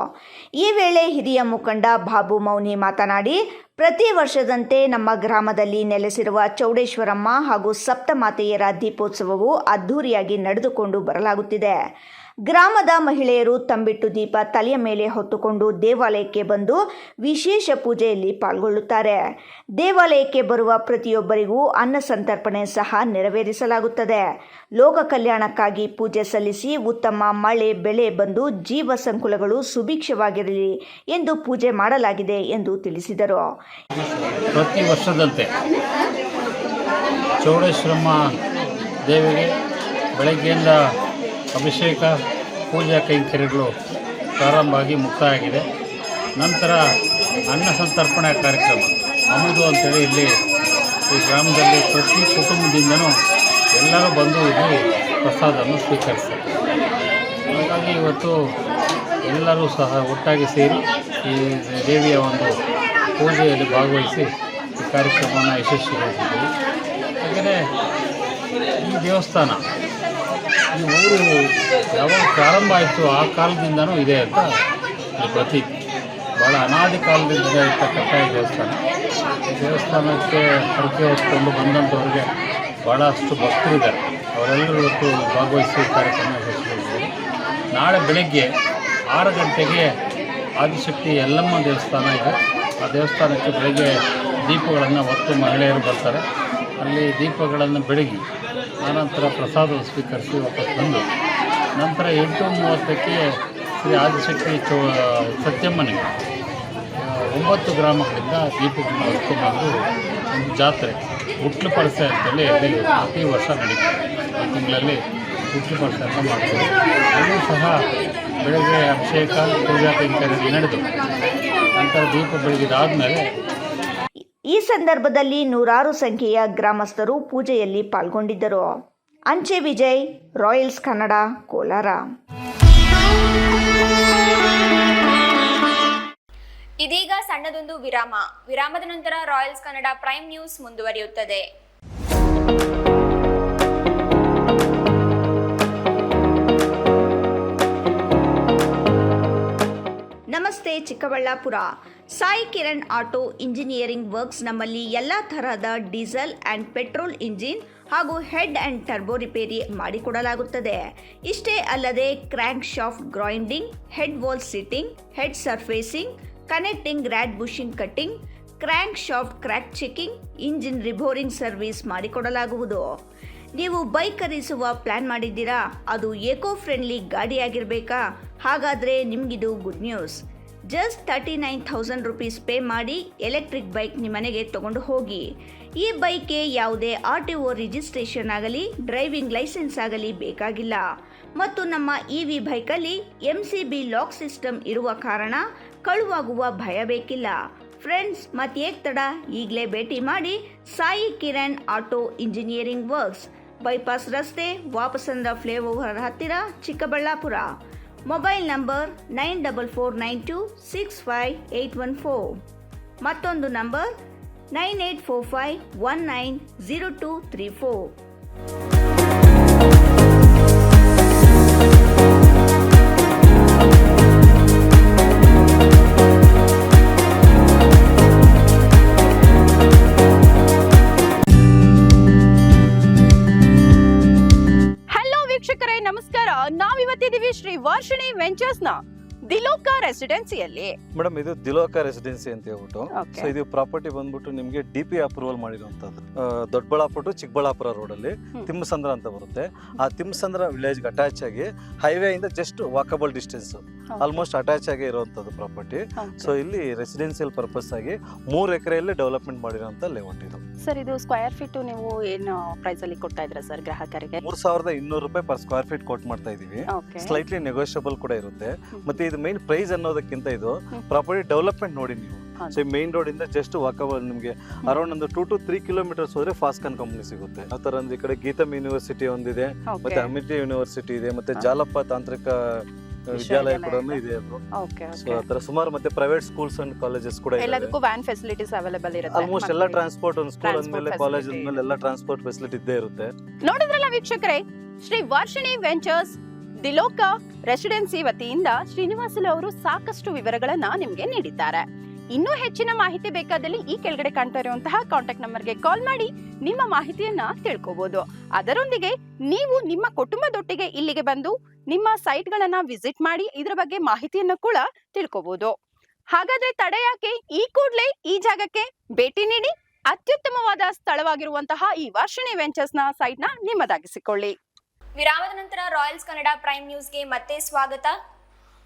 ಈ ವೇಳೆ ಹಿರಿಯ ಮುಖಂಡ ಬಾಬು ಮೌನಿ ಮಾತನಾಡಿ, ಪ್ರತಿ ವರ್ಷದಂತೆ ನಮ್ಮ ಗ್ರಾಮದಲ್ಲಿ ನೆಲೆಸಿರುವ ಚೌಡೇಶ್ವರಮ್ಮ ಹಾಗೂ ಸಪ್ತಮಾತೆಯರ ದೀಪೋತ್ಸವವು ಅದ್ಧೂರಿಯಾಗಿ ನಡೆದುಕೊಂಡು ಬರಲಾಗುತ್ತಿದೆ. ಗ್ರಾಮದ ಮಹಿಳೆಯರು ತಂಬಿಟ್ಟು ದೀಪ ತಲೆಯ ಮೇಲೆ ಹೊತ್ತುಕೊಂಡು ದೇವಾಲಯಕ್ಕೆ ಬಂದು ವಿಶೇಷ ಪೂಜೆಯಲ್ಲಿ ಪಾಲ್ಗೊಳ್ಳುತ್ತಾರೆ. ದೇವಾಲಯಕ್ಕೆ ಬರುವ ಪ್ರತಿಯೊಬ್ಬರಿಗೂ ಅನ್ನ ಸಂತರ್ಪಣೆ ಸಹ ನೆರವೇರಿಸಲಾಗುತ್ತದೆ. ಲೋಕ ಕಲ್ಯಾಣಕ್ಕಾಗಿ ಪೂಜೆ ಸಲ್ಲಿಸಿ ಉತ್ತಮ ಮಳೆ ಬೆಳೆ ಬಂದು ಜೀವ ಸಂಕುಲಗಳು ಸುಭಿಕ್ಷವಾಗಿರಲಿ ಎಂದು ಪೂಜೆ ಮಾಡಲಾಗಿದೆ ಎಂದು ತಿಳಿಸಿದರು. ಪ್ರತಿ ವರ್ಷದಂತೆ ಚೌಡೇಶ್ವರಮ್ಮ ದೇವಿಗೆ ಬೆಳಗ್ಗೆಯಿಂದ ಅಭಿಷೇಕ ಪೂಜಾ ಕೈಂಕರ್ಯಗಳು ಪ್ರಾರಂಭ ಆಗಿ ಮುಕ್ತಾಯ ಆಗಿದೆ. ನಂತರ ಅನ್ನ ಸಂತರ್ಪಣೆ ಕಾರ್ಯಕ್ರಮ ಅಮುದು ಅಂತೇಳಿ ಇಲ್ಲಿ ಈ ಗ್ರಾಮದಲ್ಲಿ ಪ್ರತಿ ಕುಟುಂಬದಿಂದನೂ ಎಲ್ಲರೂ ಬಂದು ಇಲ್ಲಿ ಪ್ರಸಾದವನ್ನು ಸ್ವೀಕರಿಸ್ತಾರೆ. ಹಾಗಾಗಿ ಇವತ್ತು ಎಲ್ಲರೂ ಸಹ ಒಟ್ಟಾಗಿ ಸೇರಿ ಈ ದೇವಿಯ ಒಂದು ಪೂಜೆಯಲ್ಲಿ ಭಾಗವಹಿಸಿ ಕಾರ್ಯಕ್ರಮವನ್ನು ಯಶಸ್ವಿಗೊಳಿಸಿದ್ದೀವಿ. ಹಾಗೆಯೇ ಈ ದೇವಸ್ಥಾನ, ಈ ಊರು ಯಾವಾಗ ಪ್ರಾರಂಭ ಆಯಿತು ಆ ಕಾಲದಿಂದನೂ ಇದೆ ಅಂತ ಈ ಪ್ರತೀತಿ. ಭಾಳ ಅನಾದಿ ಕಾಲದಿಂದ ಇರ್ತಕ್ಕಂಥ ಈ ದೇವಸ್ಥಾನಕ್ಕೆ ಹರಕೆ ಹೊತ್ಕೊಂಡು ಬಂದಂಥವ್ರಿಗೆ ಭಾಳಷ್ಟು ಭಕ್ತರಿದ್ದಾರೆ. ಅವರೆಲ್ಲರೂ ಇವತ್ತು ಭಾಗವಹಿಸಿ ಕಾರ್ಯಕ್ರಮ ಯಶಸ್ವಿಗೊಳಿಸಿದ್ದಾರೆ. ನಾಳೆ ಬೆಳಗ್ಗೆ 6 ಗಂಟೆಗೆ ಆದಿಶಕ್ತಿ ಯಲ್ಲಮ್ಮ ದೇವಸ್ಥಾನ ಇದೆ. ಆ ದೇವಸ್ಥಾನಕ್ಕೆ ಬೆಳಗ್ಗೆ ದೀಪಗಳನ್ನು ಹೊತ್ತು ಮಹಿಳೆಯರು ಬರ್ತಾರೆ. ಅಲ್ಲಿ ದೀಪಗಳನ್ನು ಬೆಳಗಿ ಆನಂತರ ಪ್ರಸಾದ ಸ್ವೀಕರಿಸಿ ವಾಪಸ್ ಬಂದು ನಂತರ 8:30ಕ್ಕೆ ಶ್ರೀ ಆದಿಶಕ್ತಿ ಸತ್ಯಮ್ಮನಿಗೆ 9 ಗ್ರಾಮಗಳಿಂದ ದೀಪಗಳನ್ನು ಹೊತ್ಕೊಂಡ್ಬಂದು ಒಂದು ಜಾತ್ರೆ ಹುಟ್ಲು ಪರಸೆ ಅಂತೇಳಿ ಅಲ್ಲಿ ಪ್ರತಿ ವರ್ಷ ನಡೀತದೆ. ಈ ತಿಂಗಳಲ್ಲಿ ಹುಟ್ಲು ಪರಸೆ ಅಂತ ಮಾಡ್ತೀವಿ. ಅಲ್ಲೂ ಸಹ ಬೆಳಗ್ಗೆ ಅಭಿಷೇಕ ಪೂಜಾ ಕೈಂಕರ್ಯ ನಡೆದು ನಂತರ ದೀಪ ಬೆಳಗಿದಾದಮೇಲೆ ಈ ಸಂದರ್ಭದಲ್ಲಿ ನೂರಾರು ಸಂಖ್ಯೆಯ ಗ್ರಾಮಸ್ಥರು ಪೂಜೆಯಲ್ಲಿ ಪಾಲ್ಗೊಂಡಿದ್ದರು. ಅಂಚೆ ವಿಜಯ್, ರಾಯಲ್ಸ್ ಕನ್ನಡ, ಕೋಲಾರ. ಇದೀಗ ಸಣ್ಣದೊಂದು ವಿರಾಮ. ವಿರಾಮದ ನಂತರ ರಾಯಲ್ಸ್ ಕನ್ನಡ ಪ್ರೈಮ್ ನ್ಯೂಸ್ ಮುಂದುವರಿಯುತ್ತದೆ. ನಮಸ್ತೆ Chikkaballapur. Sai Kiran auto engineering works ನಮ್ಮಲ್ಲಿ ಎಲ್ಲ ತರಹದ ಡೀಸೆಲ್ ಆ್ಯಂಡ್ ಪೆಟ್ರೋಲ್ ಇಂಜಿನ್ ಹಾಗೂ ಹೆಡ್ ಆ್ಯಂಡ್ ಟರ್ಬೋ ರಿಪೇರಿ ಮಾಡಿಕೊಡಲಾಗುತ್ತದೆ. ಇಷ್ಟೇ ಅಲ್ಲದೆ crankshaft grinding, head valve seating, head surfacing, connecting rod bushing cutting, crankshaft crack checking, engine reboring service ಮಾಡಿಕೊಡಲಾಗುವುದು. ನೀವು ಬೈಕ್ ಖರೀದಿಸುವ ಪ್ಲಾನ್ ಮಾಡಿದ್ದೀರಾ? ಅದು ಏಕೋ ಫ್ರೆಂಡ್ಲಿ ಗಾಡಿಯಾಗಿರಬೇಕಾ? ಹಾಗಾದರೆ ನಿಮಗಿದು good news. Just 39,000 rupees pay ಮಾಡಿ ಎಲೆಕ್ಟ್ರಿಕ್ ಬೈಕ್ ನಿಮ್ಮನೆಗೆ ತಗೊಂಡು ಹೋಗಿ. ಈ ಬೈಕ್ಗೆ ಯಾವುದೇ RTO ರಿಜಿಸ್ಟ್ರೇಷನ್ ಆಗಲಿ, ಡ್ರೈವಿಂಗ್ ಲೈಸೆನ್ಸ್ ಆಗಲಿ ಬೇಕಾಗಿಲ್ಲ. ಮತ್ತು ನಮ್ಮ EV ಬೈಕಲ್ಲಿ MCB ಲಾಕ್ ಸಿಸ್ಟಮ್ ಇರುವ ಕಾರಣ ಕಳುವಾಗುವ ಭಯ ಬೇಕಿಲ್ಲ. ಫ್ರೆಂಡ್ಸ್, ಮತ್ತೇಕ್ ತಡ, ಈಗಲೇ ಭೇಟಿ ಮಾಡಿ Sai Kiran auto engineering works, bypass ರಸ್ತೆ, ವಾಪಸಂದ್ರ ಫ್ಲೈಓವರ್ ಹತ್ತಿರ, ಚಿಕ್ಕಬಳ್ಳಾಪುರ. Mobile number 9492658814. ಮತ್ತೊಂದು ನಂಬರ್ 9845190234. ವೀಕ್ಷಕರೇ ನಮಸ್ಕಾರ. ನಾವಿವತ್ತಿದ್ದೀವಿ ಶ್ರೀ ವರ್ಷಿಣಿ ವೆಂಚರ್ಸ್ ನ ದಿಲೋಕ ರೆಸಿಡೆನ್ಸಿಯಲ್ಲಿ. ಮೇಡಮ್, ಇದು ದಿಲೋಕ ರೆಸಿಡೆನ್ಸಿ ಅಂತ ಹೇಳ್ಬಿಟ್ಟು, ಸೊ ಇದು ಪ್ರಾಪರ್ಟಿ ಬಂದ್ಬಿಟ್ಟು ನಿಮ್ಗೆ DP ಅಪ್ರೂವಲ್ ಮಾಡಿರುವಂತದ್ದು. ದೊಡ್ಡಬಳ್ಳಾಪುರ ಟು ಚಿಕ್ಕಬಳ್ಳಾಪುರ ರೋಡ್ ಅಲ್ಲಿ ತಿಮ್ಮಸಂದ್ರ ಅಂತ ಬರುತ್ತೆ. ಆ ತಿಮ್ಮಸಂದ್ರ ವಿಲೇಜ್ ಅಟ್ಯಾಚ್ ಆಗಿ ಹೈವೇ ಇಂದ just walkable distance, almost attach ಆಗಿ ಇರುವಂತದ್ದು ಪ್ರಾಪರ್ಟಿ. ಸೊ ಇಲ್ಲಿ ರೆಸಿಡೆನ್ಸಿಯಲ್ ಪರ್ಪಸ್ ಆಗಿ 3 ಎಕರೆಯಲ್ಲಿ ಡೆವಲಪ್ಮೆಂಟ್ ಮಾಡಿರುವಂತ ಲೇಔಟ್ ಇದು. ಸರ್, ಇದು ಸ್ಕ್ವೇರ್ ಫೀಟ್ ನೀವು ಏನು ಪ್ರೈಸ್ ಅಲ್ಲಿ ಕೊಡ್ತಾ ಇದ್ದೀರಾ ಸರ್ ಗ್ರಾಹಕರಿಗೆ? 3,200 ರೂಪಾಯಿ ಪರ್ ಸ್ಕ್ವೇರ್ ಫೀಟ್ ಕೋಟ್ ಮಾಡ್ತಾ ಇದೀವಿ. ಸ್ಲೈಟ್ಲಿ ನೆಗೋಷಿಯಬಲ್ ಕೂಡ ಇರುತ್ತೆ. ಮತ್ತೆ ಇದು ಮೈನ್ ಪ್ರೈಸ್ ಅನ್ನೋದಕ್ಕಿಂತ ಇದು ಪ್ರಾಪರ್ಟಿ ಡೆವಲಪ್ಮೆಂಟ್ ನೋಡಿ ನೀವು. ಸೊ ಮೇನ್ ರೋಡ್ ಇಂದ ಜಸ್ಟ್ ವಾಕಬಲ್ ನಿಮಗೆ ಅರೌಂಡ್ ಒಂದು 2 to 3 ಕಿಲೋಮೀಟರ್ಸ್ ಹೋದ್ರೆ ಫಾಸ್ಕಾನ್ ಕಂಪನಿ ಸಿಗುತ್ತೆ. ಆ ತರ ಅಂದ್ರೆ ಈ ಕಡೆ ಗೀತಮ್ ಯೂನಿವರ್ಸಿಟಿ ಒಂದಿದೆ, ಮತ್ತೆ ಅಮಿಟಿ ಯೂನಿವರ್ಸಿಟಿ ಇದೆ, ಮತ್ತೆ ಜಾಲಪ್ಪ ತಾಂತ್ರಿಕ ವಿದ್ಯಾಲಯ ಕೂಡ ಇದೆ. ಸೊ ಆ ತರ ಸುಮಾರು ಮತ್ತೆ ಪ್ರೈವೇಟ್ ಸ್ಕೂಲ್ಸ್ ಅಂಡ್ ಕಾಲೇಜಸ್ ಕೂಡ ಇದೆ. ಎಲ್ಲದಕ್ಕೂ ವ್ಯಾನ್ ಫೆಸಿಲಿಟೀಸ್ ಅವೈಲೇಬಲ್ ಇರುತ್ತೆ. ಆಲ್ಮೋಸ್ಟ್ ಎಲ್ಲ ಟ್ರಾನ್ಸ್ಪೋರ್ಟ್, ಒಂದು ಸ್ಕೂಲ್ ಅಂದ್ಮೇಲೆ ಕಾಲೇಜ್ ಅಂದ್ಮೇಲೆ ಎಲ್ಲ ಟ್ರಾನ್ಸ್ಪೋರ್ಟ್ ಫೆಸಿಲಿಟಿ ಇದ್ದೇ ಇರುತ್ತೆ. ನೋಡಿದ್ರಲ್ಲ ವೀಕ್ಷಕರೇ, ಶ್ರೀ ವರ್ಷಿಣಿ ವೆಂಚರ್ಸ್ ದಿಲೋಕ ರೆಸಿಡೆನ್ಸಿ ವತಿಯಿಂದ ಶ್ರೀನಿವಾಸುಲು ಅವರು ಸಾಕಷ್ಟು ವಿವರಗಳನ್ನ ನಿಮ್ಗೆ ನೀಡಿದ್ದಾರೆ. ಇನ್ನೂ ಹೆಚ್ಚಿನ ಮಾಹಿತಿ ಬೇಕಾದಲ್ಲಿ ಈ ಕೆಳಗಡೆ ಕಾಣ್ತಾ ಇರುವಂತಹ ಕಾಂಟ್ಯಾಕ್ಟ್ ನಂಬರ್ಗೆ ಕಾಲ್ ಮಾಡಿ ನಿಮ್ಮ ಮಾಹಿತಿಯನ್ನ ತಿಳ್ಕೋಬಹುದು. ಅದರೊಂದಿಗೆ ನೀವು ನಿಮ್ಮ ಕುಟುಂಬದೊಟ್ಟಿಗೆ ಇಲ್ಲಿಗೆ ಬಂದು ನಿಮ್ಮ ಸೈಟ್ ಗಳನ್ನ ವಿಸಿಟ್ ಮಾಡಿ ಇದರ ಬಗ್ಗೆ ಮಾಹಿತಿಯನ್ನು ಕೂಡ ತಿಳ್ಕೋಬಹುದು. ಹಾಗಾದ್ರೆ ತಡ ಯಾಕೆ, ಈ ಕೂಡಲೇ ಈ ಜಾಗಕ್ಕೆ ಭೇಟಿ ನೀಡಿ ಅತ್ಯುತ್ತಮವಾದ ಸ್ಥಳವಾಗಿರುವಂತಹ ಈ ವರ್ಷಿಣಿ ವೆಂಚರ್ಸ್ ನ ಸೈಟ್ ನ ನಿಮ್ಮದಾಗಿಸಿಕೊಳ್ಳಿ. ವಿರಾಮದ ನಂತರ ರಾಯಲ್ಸ್ ಕನ್ನಡ ಪ್ರೈಮ್ ನ್ಯೂಸ್ಗೆ ಮತ್ತೆ ಸ್ವಾಗತ.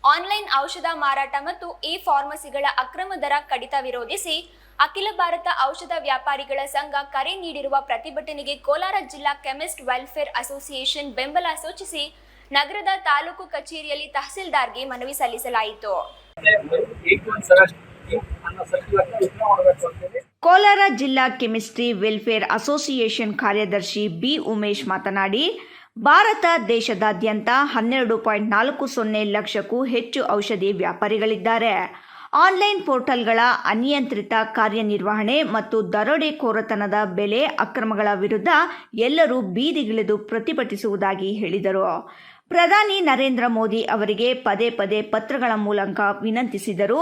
ಆನ್ಲೈನ್ ಔಷಧ ಮಾರಾಟ ಮತ್ತು ಫಾರ್ಮಸಿಗಳ ಅಕ್ರಮ ದರ ಕಡಿತ ವಿರೋಧಿಸಿ ಅಖಿಲ ಭಾರತ ಔಷಧ ವ್ಯಾಪಾರಿಗಳ ಸಂಘ ಕರೆ ನೀಡಿರುವ ಪ್ರತಿಭಟನೆಗೆ ಕೋಲಾರ ಜಿಲ್ಲಾ ಕೆಮಿಸ್ಟ್ ವೆಲ್ಫೇರ್ ಅಸೋಸಿಯೇಷನ್ ಬೆಂಬಲ ಸೂಚಿಸಿ ನಗರದ ತಾಲೂಕು ಕಚೇರಿಯಲ್ಲಿ ತಹಸೀಲ್ದಾರ್ಗೆ ಮನವಿ ಸಲ್ಲಿಸಲಾಯಿತು. ಕೋಲಾರ ಜಿಲ್ಲಾ ಕೆಮಿಸ್ಟ್ರಿ ವೆಲ್ಫೇರ್ ಅಸೋಸಿಯೇಷನ್ ಕಾರ್ಯದರ್ಶಿ ಬಿ ಉಮೇಶ್ ಮಾತನಾಡಿ, ಭಾರತ ದೇಶದಾದ್ಯಂತ 12.40 ಲಕ್ಷಕ್ಕೂ ಹೆಚ್ಚು ಔಷಧಿ ವ್ಯಾಪಾರಿಗಳಿದ್ದಾರೆ. ಆನ್ಲೈನ್ ಪೋರ್ಟಲ್ಗಳ ಅನಿಯಂತ್ರಿತ ಕಾರ್ಯನಿರ್ವಹಣೆ ಮತ್ತು ದರೋಡೆಕೋರತನದ ಬೆಲೆ ಅಕ್ರಮಗಳ ವಿರುದ್ಧ ಎಲ್ಲರೂ ಬೀದಿಗಿಳಿದು ಪ್ರತಿಭಟಿಸುವುದಾಗಿ ಹೇಳಿದರು. ಪ್ರಧಾನಿ ನರೇಂದ್ರ ಮೋದಿ ಅವರಿಗೆ ಪದೇ ಪದೇ ಪತ್ರಗಳ ಮೂಲಕ ವಿನಂತಿಸಿದರು.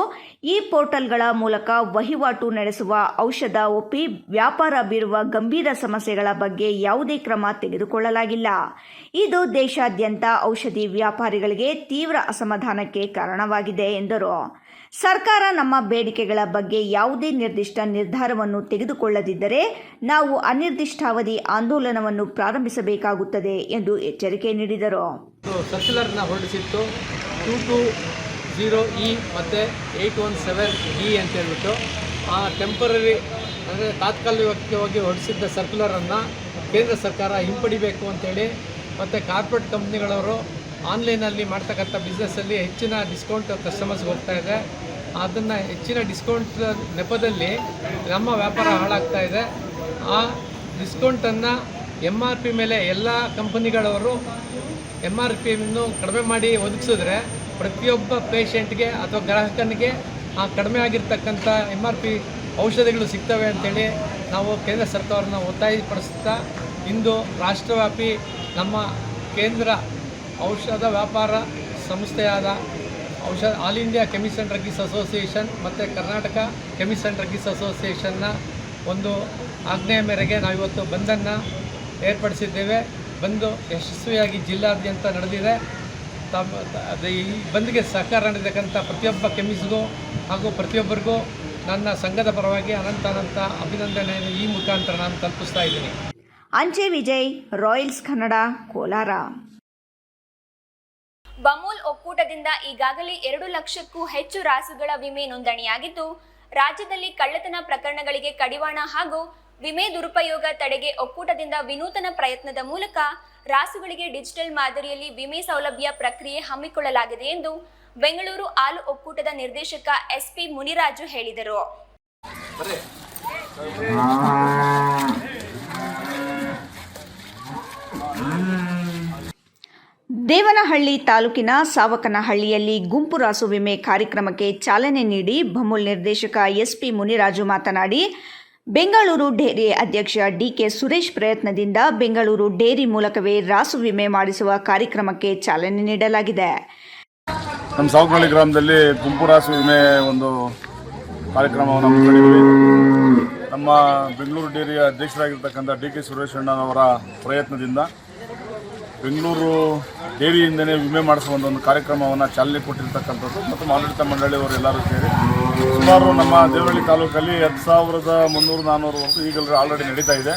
ಈ ಪೋರ್ಟಲ್ಗಳ ಮೂಲಕ ವಹಿವಾಟು ನಡೆಸುವ ಔಷಧ ಒಪ್ಪಿ ವ್ಯಾಪಾರ ಬೀರುವ ಗಂಭೀರ ಸಮಸ್ಯೆಗಳ ಬಗ್ಗೆ ಯಾವುದೇ ಕ್ರಮ ತೆಗೆದುಕೊಳ್ಳಲಾಗಿಲ್ಲ. ಇದು ದೇಶಾದ್ಯಂತ ಔಷಧಿ ವ್ಯಾಪಾರಿಗಳಿಗೆ ತೀವ್ರ ಅಸಮಾಧಾನಕ್ಕೆ ಕಾರಣವಾಗಿದೆ ಎಂದರು. ಸರ್ಕಾರ ನಮ್ಮ ಬೇಡಿಕೆಗಳ ಬಗ್ಗೆ ಯಾವುದೇ ನಿರ್ದಿಷ್ಟ ನಿರ್ಧಾರವನ್ನು ತೆಗೆದುಕೊಳ್ಳದಿದ್ದರೆ ನಾವು ಅನಿರ್ದಿಷ್ಟಾವಧಿ ಆಂದೋಲನವನ್ನು ಪ್ರಾರಂಭಿಸಬೇಕಾಗುತ್ತದೆ ಎಂದು ಎಚ್ಚರಿಕೆ ನೀಡಿದರು. ಸರ್ಕ್ಯುಲರ್ನ ಹೊರಡಿಸಿತ್ತು 220E ಮತ್ತು 817E ಅಂತ ಹೇಳ್ಬಿಟ್ಟು ಆ ಟೆಂಪರರಿ ಅಂದರೆ ತಾತ್ಕಾಲಿಕವಾಗಿ ಹೊರಡಿಸಿದ್ದ ಸರ್ಕ್ಯುಲರನ್ನು ಕೇಂದ್ರ ಸರ್ಕಾರ ಹಿಂಪಡಿಬೇಕು ಅಂತೇಳಿ ಮತ್ತು ಕಾರ್ಪೊರೇಟ್ ಕಂಪ್ನಿಗಳವರು ಆನ್ಲೈನಲ್ಲಿ ಮಾಡ್ತಕ್ಕಂಥ ಬಿಸ್ನೆಸ್ಸಲ್ಲಿ ಹೆಚ್ಚಿನ ಡಿಸ್ಕೌಂಟ್ ಕಸ್ಟಮರ್ಸ್ಗೆ ಹೋಗ್ತಾ ಇದೆ. ಅದನ್ನು ಹೆಚ್ಚಿನ ಡಿಸ್ಕೌಂಟ್ ನೆಪದಲ್ಲಿ ನಮ್ಮ ವ್ಯಾಪಾರ ಹಾಳಾಗ್ತಾ ಇದೆ. ಆ ಡಿಸ್ಕೌಂಟನ್ನು MRP ಮೇಲೆ ಎಲ್ಲ ಕಂಪನಿಗಳವರು MRPಯನ್ನು ಕಡಿಮೆ ಮಾಡಿ ಒದಗಿಸಿದ್ರೆ ಪ್ರತಿಯೊಬ್ಬ ಪೇಷಂಟ್ಗೆ ಅಥವಾ ಗ್ರಾಹಕನಿಗೆ ಆ ಕಡಿಮೆ ಆಗಿರ್ತಕ್ಕಂಥ MRP ಔಷಧಿಗಳು ಸಿಗ್ತವೆ ಅಂತೇಳಿ ನಾವು ಕೇಂದ್ರ ಸರ್ಕಾರವನ್ನು ಒತ್ತಾಯಪಡಿಸ್ತಾ ಇಂದು ರಾಷ್ಟ್ರವ್ಯಾಪಿ ನಮ್ಮ ಕೇಂದ್ರ ಔಷಧ ವ್ಯಾಪಾರ ಸಂಸ್ಥೆಯಾದ all India chemist and drugs association ಮತ್ತು ಕರ್ನಾಟಕ ಕೆಮಿಸ್ಟ್ ಆ್ಯಂಡ್ ಡ್ರಗ್ಸ್ ಅಸೋಸಿಯೇಷನ್ನ ಒಂದು ಆಜ್ಞೆಯ ಮೇರೆಗೆ ನಾವಿವತ್ತು ಬಂದನ್ನು ಏರ್ಪಡಿಸಿದ್ದೇವೆ. ಬಂದು ಯಶಸ್ವಿಯಾಗಿ ಜಿಲ್ಲಾದ್ಯಂತ ನಡೆದಿದೆ. ಈ ಬಂದ್ಗೆ ಸಹಕಾರ ನೀಡಿರ್ತಕ್ಕಂಥ ಪ್ರತಿಯೊಬ್ಬ ಕೆಮಿಸ್ಗೂ ಹಾಗೂ ಪ್ರತಿಯೊಬ್ಬರಿಗೂ ನನ್ನ ಸಂಘದ ಪರವಾಗಿ ಅನಂತ ಅಭಿನಂದನೆಯನ್ನು ಈ ಮುಖಾಂತರ ನಾನು ತಲುಪಿಸ್ತಾ ಇದ್ದೀನಿ. ಅಂಚೆ ವಿಜಯ್, ರಾಯಲ್ಸ್ ಕನ್ನಡ, ಕೋಲಾರ. ಬಮೂಲ್ ಒಕ್ಕೂಟದಿಂದ ಈಗಾಗಲೇ 2 ಲಕ್ಷಕ್ಕೂ ಹೆಚ್ಚು ರಾಸುಗಳ ವಿಮೆ ನೋಂದಣಿಯಾಗಿದ್ದು, ರಾಜ್ಯದಲ್ಲಿ ಕಳ್ಳತನ ಪ್ರಕರಣಗಳಿಗೆ ಕಡಿವಾಣ ಹಾಗೂ ವಿಮೆ ದುರುಪಯೋಗ ತಡೆಗೆ ಒಕ್ಕೂಟದಿಂದ ವಿನೂತನ ಪ್ರಯತ್ನದ ಮೂಲಕ ರಾಸುಗಳಿಗೆ ಡಿಜಿಟಲ್ ಮಾದರಿಯಲ್ಲಿ ವಿಮೆ ಸೌಲಭ್ಯ ಪ್ರಕ್ರಿಯೆ ಹಮ್ಮಿಕೊಳ್ಳಲಾಗಿದೆ ಎಂದು ಬೆಂಗಳೂರು ಹಾಲು ಒಕ್ಕೂಟದ ನಿರ್ದೇಶಕ SP ಮುನಿರಾಜು ಹೇಳಿದರು. ದೇವನಹಳ್ಳಿ ತಾಲೂಕಿನ ಸಾವಕನಹಳ್ಳಿಯಲ್ಲಿ ಗುಂಪು ರಾಸು ವಿಮೆ ಕಾರ್ಯಕ್ರಮಕ್ಕೆ ಚಾಲನೆ ನೀಡಿ ಬಮೂಲ್ ನಿರ್ದೇಶಕ SP ಮುನಿರಾಜು ಮಾತನಾಡಿ, ಬೆಂಗಳೂರು ಡೇರಿ ಅಧ್ಯಕ್ಷ DK ಸುರೇಶ್ ಪ್ರಯತ್ನದಿಂದ ಬೆಂಗಳೂರು ಡೇರಿ ಮೂಲಕವೇ ರಾಸು ವಿಮೆ ಮಾಡಿಸುವ ಕಾರ್ಯಕ್ರಮಕ್ಕೆ ಚಾಲನೆ ನೀಡಲಾಗಿದೆ. ನಮ್ಮ ಸಾವಕನಹಳ್ಳಿ ಗ್ರಾಮದಲ್ಲಿ ಗುಂಪು ರಾಸು ವಿಮೆ ಒಂದು ಕಾರ್ಯಕ್ರಮವನ್ನು ಹಮ್ಮಿಕೊಂಡಿದ್ವಿ. ನಮ್ಮ ಬೆಂಗಳೂರು ಡೇರಿಯ ಅಧ್ಯಕ್ಷರಾಗಿರ್ತಕ್ಕಂಥ DK ಸುರೇಶ್ ಅಣ್ಣನವರ ಪ್ರಯತ್ನದಿಂದ ಬೆಂಗಳೂರು ಡೇರಿಯಿಂದನೇ ವಿಮೆ ಮಾಡಿಸುವ ಒಂದು ಕಾರ್ಯಕ್ರಮವನ್ನು ಚಾಲನೆ ಕೊಟ್ಟಿರ್ತಕ್ಕಂಥದ್ದು ಮತ್ತು ಆಡಳಿತ ಮಂಡಳಿಯವರು ಎಲ್ಲರೂ ಸೇರಿ ಸುಮಾರು ನಮ್ಮ ದೇವನಹಳ್ಳಿ ತಾಲೂಕಲ್ಲಿ 10,300-400 ವರ್ಷ ಈಗಲೂ ಆಲ್ರೆಡಿ ನಡೀತಾ ಇದೆ.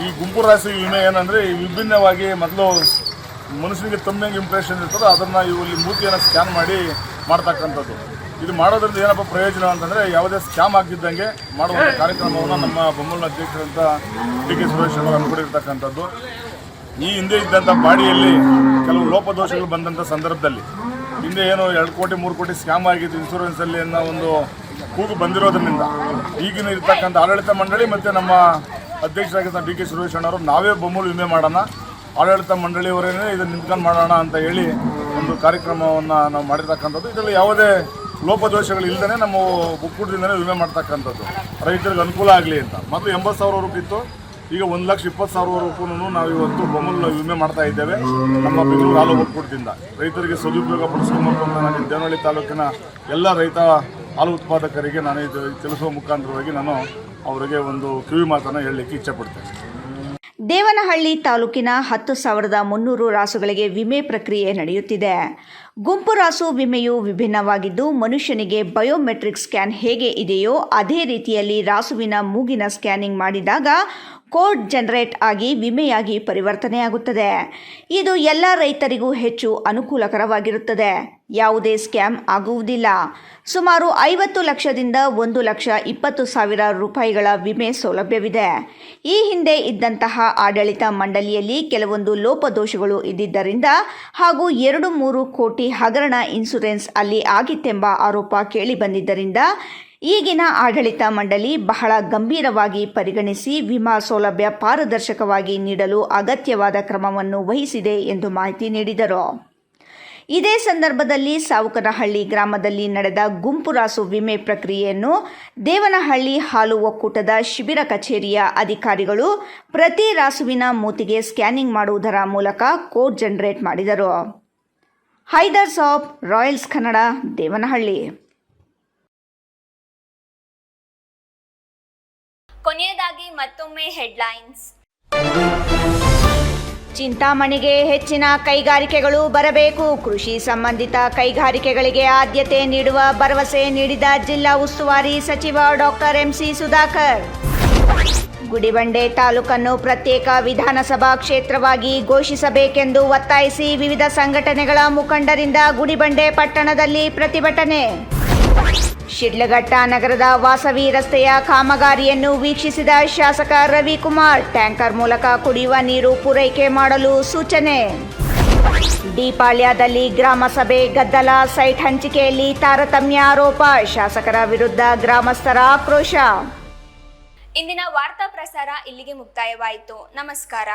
ಈ ಗುಂಪು ರಾಸು ವಿಮೆ ಏನಂದರೆ ವಿಭಿನ್ನವಾಗಿ ಮೊದಲು ಮನುಷ್ಯನಿಗೆ ತಮ್ಮಿಗೆ ಇಂಪ್ರೆಷನ್ ಇರ್ತದೆ, ಅದನ್ನು ಇಲ್ಲಿ ಮೂತಿಯನ್ನು ಸ್ಕ್ಯಾನ್ ಮಾಡಿ ಮಾಡ್ತಕ್ಕಂಥದ್ದು. ಇದು ಮಾಡೋದ್ರಿಂದ ಏನಪ್ಪ ಪ್ರಯೋಜನ ಅಂತಂದರೆ ಯಾವುದೇ ಸ್ಕ್ಯಾಮ್ ಆಗಿದ್ದಂಗೆ ಮಾಡುವಂಥ ಕಾರ್ಯಕ್ರಮವನ್ನು ನಮ್ಮ ಬೊಮ್ಮಲ್ನ ಅಧ್ಯಕ್ಷರಂತ DK ಸುರೇಶ್ ಅವರು ಹಮ್ಮಿಕೊಂಡಿರ್ತಕ್ಕಂಥದ್ದು. ಈ ಹಿಂದೆ ಇದ್ದಂಥ ಬಾಡಿಯಲ್ಲಿ ಕೆಲವು ಲೋಪದೋಷಗಳು ಬಂದಂಥ ಸಂದರ್ಭದಲ್ಲಿ ಹಿಂದೆ ಏನು 2 ಕೋಟಿ 3 ಕೋಟಿ ಸ್ಕ್ಯಾಮ್ ಆಗಿದ್ದು ಇನ್ಶೂರೆನ್ಸಲ್ಲಿ ಅನ್ನೋ ಒಂದು ಕೂಗು ಬಂದಿರೋದ್ರಿಂದ ಈಗಿನ ಇರ್ತಕ್ಕಂಥ ಆಡಳಿತ ಮಂಡಳಿ ಮತ್ತು ನಮ್ಮ ಅಧ್ಯಕ್ಷರಾಗಿದ್ದ DK ಸುರೇಶ್ ಅಣ್ಣವರು ನಾವೇ ಬೊಮ್ಮಲ್ ವಿಮೆ ಮಾಡೋಣ, ಆಡಳಿತ ಮಂಡಳಿಯವರೇನೇ ಇದನ್ನು ನಿಂತ್ಕೊಂಡು ಮಾಡೋಣ ಅಂತ ಹೇಳಿ ಒಂದು ಕಾರ್ಯಕ್ರಮವನ್ನು ನಾವು ಮಾಡಿರ್ತಕ್ಕಂಥದ್ದು. ಇದರಲ್ಲಿ ಯಾವುದೇ ಲೋಪದೋಷಗಳು ಇಲ್ಲದೇ ನಮ್ಮ ಒಕ್ಕೂಟದಿಂದಲೇ ವಿಮೆ ಮಾಡ್ತಕ್ಕಂಥದ್ದು ರೈತರಿಗೆ ಅನುಕೂಲ ಆಗಲಿ ಅಂತ. ಮತ್ತು 80,000 ರೂಪಾಯಿ ಇತ್ತು, ಈಗ 1,20,000 ರೂಪಾಯಿನೂ ನಾವು ಇವತ್ತು ಬೊಮ್ಮಲ್ ವಿಮೆ ಮಾಡ್ತಾ ಇದ್ದೇವೆ ನಮ್ಮ ಬೆಂಗಳೂರು ಹಾಲು ಒಕ್ಕೂಟದಿಂದ. ರೈತರಿಗೆ ಸದುಪಯೋಗ ಪಡಿಸ್ಕೊಬೇಕು ಅಂತ ನಾನು ದೇವನಹಳ್ಳಿ ತಾಲೂಕಿನ ಎಲ್ಲ ರೈತ ಹಾಲು ಉತ್ಪಾದಕರಿಗೆ ನಾನು ಇದು ತಿಳಿಸುವ ಮುಖಾಂತರವಾಗಿ ನಾನು ಅವರಿಗೆ ಒಂದು ಕಿವಿ ಮಾತನ್ನು ಹೇಳಲಿಕ್ಕೆ ಇಚ್ಛೆಪಡ್ತೇನೆ. ದೇವನಹಳ್ಳಿ ತಾಲೂಕಿನ 10,300 ರಾಸುಗಳಿಗೆ ವಿಮೆ ಪ್ರಕ್ರಿಯೆ ನಡೆಯುತ್ತಿದೆ. ಗುಂಪು ರಾಸು ವಿಮೆಯು ವಿಭಿನ್ನವಾಗಿದ್ದು, ಮನುಷ್ಯನಿಗೆ ಬಯೋಮೆಟ್ರಿಕ್ ಸ್ಕ್ಯಾನ್ ಹೇಗೆ ಇದೆಯೋ ಅದೇ ರೀತಿಯಲ್ಲಿ ರಾಸುವಿನ ಮೂಗಿನ ಸ್ಕ್ಯಾನಿಂಗ್ ಮಾಡಿದಾಗ ಕೋಡ್ ಜನರೇಟ್ ಆಗಿ ವಿಮೆಯಾಗಿ ಪರಿವರ್ತನೆಯಾಗುತ್ತದೆ. ಇದು ಎಲ್ಲ ರೈತರಿಗೂ ಹೆಚ್ಚು ಅನುಕೂಲಕರವಾಗಿರುತ್ತದೆ. ಯಾವುದೇ ಸ್ಕ್ಯಾಮ್ ಆಗುವುದಿಲ್ಲ. ಸುಮಾರು 50 ಲಕ್ಷದಿಂದ 1,20,000 ರೂಪಾಯಿಗಳ ವಿಮೆ ಸೌಲಭ್ಯವಿದೆ. ಈ ಹಿಂದೆ ಇದ್ದಂತಹ ಆಡಳಿತ ಮಂಡಳಿಯಲ್ಲಿ ಕೆಲವೊಂದು ಲೋಪದೋಷಗಳು ಇದ್ದಿದ್ದರಿಂದ ಹಾಗೂ 2-3 ಕೋಟಿ ಹಗರಣ ಇನ್ಶೂರೆನ್ಸ್ ಅಲ್ಲಿ ಆಗಿತ್ತೆಂಬ ಆರೋಪ ಕೇಳಿಬಂದಿದ್ದರಿಂದ ಈಗಿನ ಆಡಳಿತ ಮಂಡಳಿ ಬಹಳ ಗಂಭೀರವಾಗಿ ಪರಿಗಣಿಸಿ ವಿಮಾ ಸೌಲಭ್ಯ ಪಾರದರ್ಶಕವಾಗಿ ನೀಡಲು ಅಗತ್ಯವಾದ ಕ್ರಮವನ್ನು ವಹಿಸಿದೆ ಎಂದು ಮಾಹಿತಿ ನೀಡಿದರು. ಇದೇ ಸಂದರ್ಭದಲ್ಲಿ ಸಾವುಕನಹಳ್ಳಿ ಗ್ರಾಮದಲ್ಲಿ ನಡೆದ ಗುಂಪು ರಾಸು ವಿಮೆ ಪ್ರಕ್ರಿಯೆಯನ್ನು ದೇವನಹಳ್ಳಿ ಹಾಲು ಒಕ್ಕೂಟದ ಶಿಬಿರ ಕಚೇರಿಯ ಅಧಿಕಾರಿಗಳು ಪ್ರತಿ ರಾಸುವಿನ ಮೂತಿಗೆ ಸ್ಕ್ಯಾನಿಂಗ್ ಮಾಡುವುದರ ಮೂಲಕ ಕೋಡ್ ಜನರೇಟ್ ಮಾಡಿದರು. ಹೈದರ್ ಸಾಬ್, ರಾಯಲ್ಸ್ ಕನ್ನಡ, ದೇವನಹಳ್ಳಿ. ಕೊನೆಯದಾಗಿ ಮತ್ತೊಮ್ಮೆ ಹೆಡ್ಲೈನ್ಸ್. ಚಿಂತಾಮಣಿಗೆ ಹೆಚ್ಚಿನ ಕೈಗಾರಿಕೆಗಳು ಬರಬೇಕು. ಕೃಷಿ ಸಂಬಂಧಿತ ಕೈಗಾರಿಕೆಗಳಿಗೆ ಆದ್ಯತೆ ನೀಡುವ ಭರವಸೆ ನೀಡಿದ ಜಿಲ್ಲಾ ಉಸ್ತುವಾರಿ ಸಚಿವ ಡಾಕ್ಟರ್ ಎಂಸಿ ಸುಧಾಕರ್. ಗುಡಿಬಂಡೆ ತಾಲೂಕನ್ನು ಪ್ರತ್ಯೇಕ ವಿಧಾನಸಭಾ ಕ್ಷೇತ್ರವಾಗಿ ಘೋಷಿಸಬೇಕೆಂದು ಒತ್ತಾಯಿಸಿ ವಿವಿಧ ಸಂಘಟನೆಗಳ ಮುಖಂಡರಿಂದ ಗುಡಿಬಂಡೆ ಪಟ್ಟಣದಲ್ಲಿ ಪ್ರತಿಭಟನೆ. ಶಿಡ್ಲಘಟ್ಟ ನಗರದ ವಾಸವಿ ರಸ್ತೆಯ ಕಾಮಗಾರಿಯನ್ನು ವೀಕ್ಷಿಸಿದ ಶಾಸಕ ರವಿಕುಮಾರ್. ಟ್ಯಾಂಕರ್ ಮೂಲಕ ಕುಡಿಯುವ ನೀರು ಪೂರೈಕೆ ಮಾಡಲು ಸೂಚನೆ. ಡಿಪಾಳ್ಯದಲ್ಲಿ ಗ್ರಾಮ ಸಭೆ ಗದ್ದಲ, ಸೈಟ್ ಹಂಚಿಕೆಯಲ್ಲಿ ತಾರತಮ್ಯ ಆರೋಪ. ಶಾಸಕರ ವಿರುದ್ಧ ಗ್ರಾಮಸ್ಥರ ಆಕ್ರೋಶ. ಇಂದಿನ ವಾರ್ತಾ ಪ್ರಸಾರ ಇಲ್ಲಿಗೆ ಮುಕ್ತಾಯವಾಯಿತು. ನಮಸ್ಕಾರ.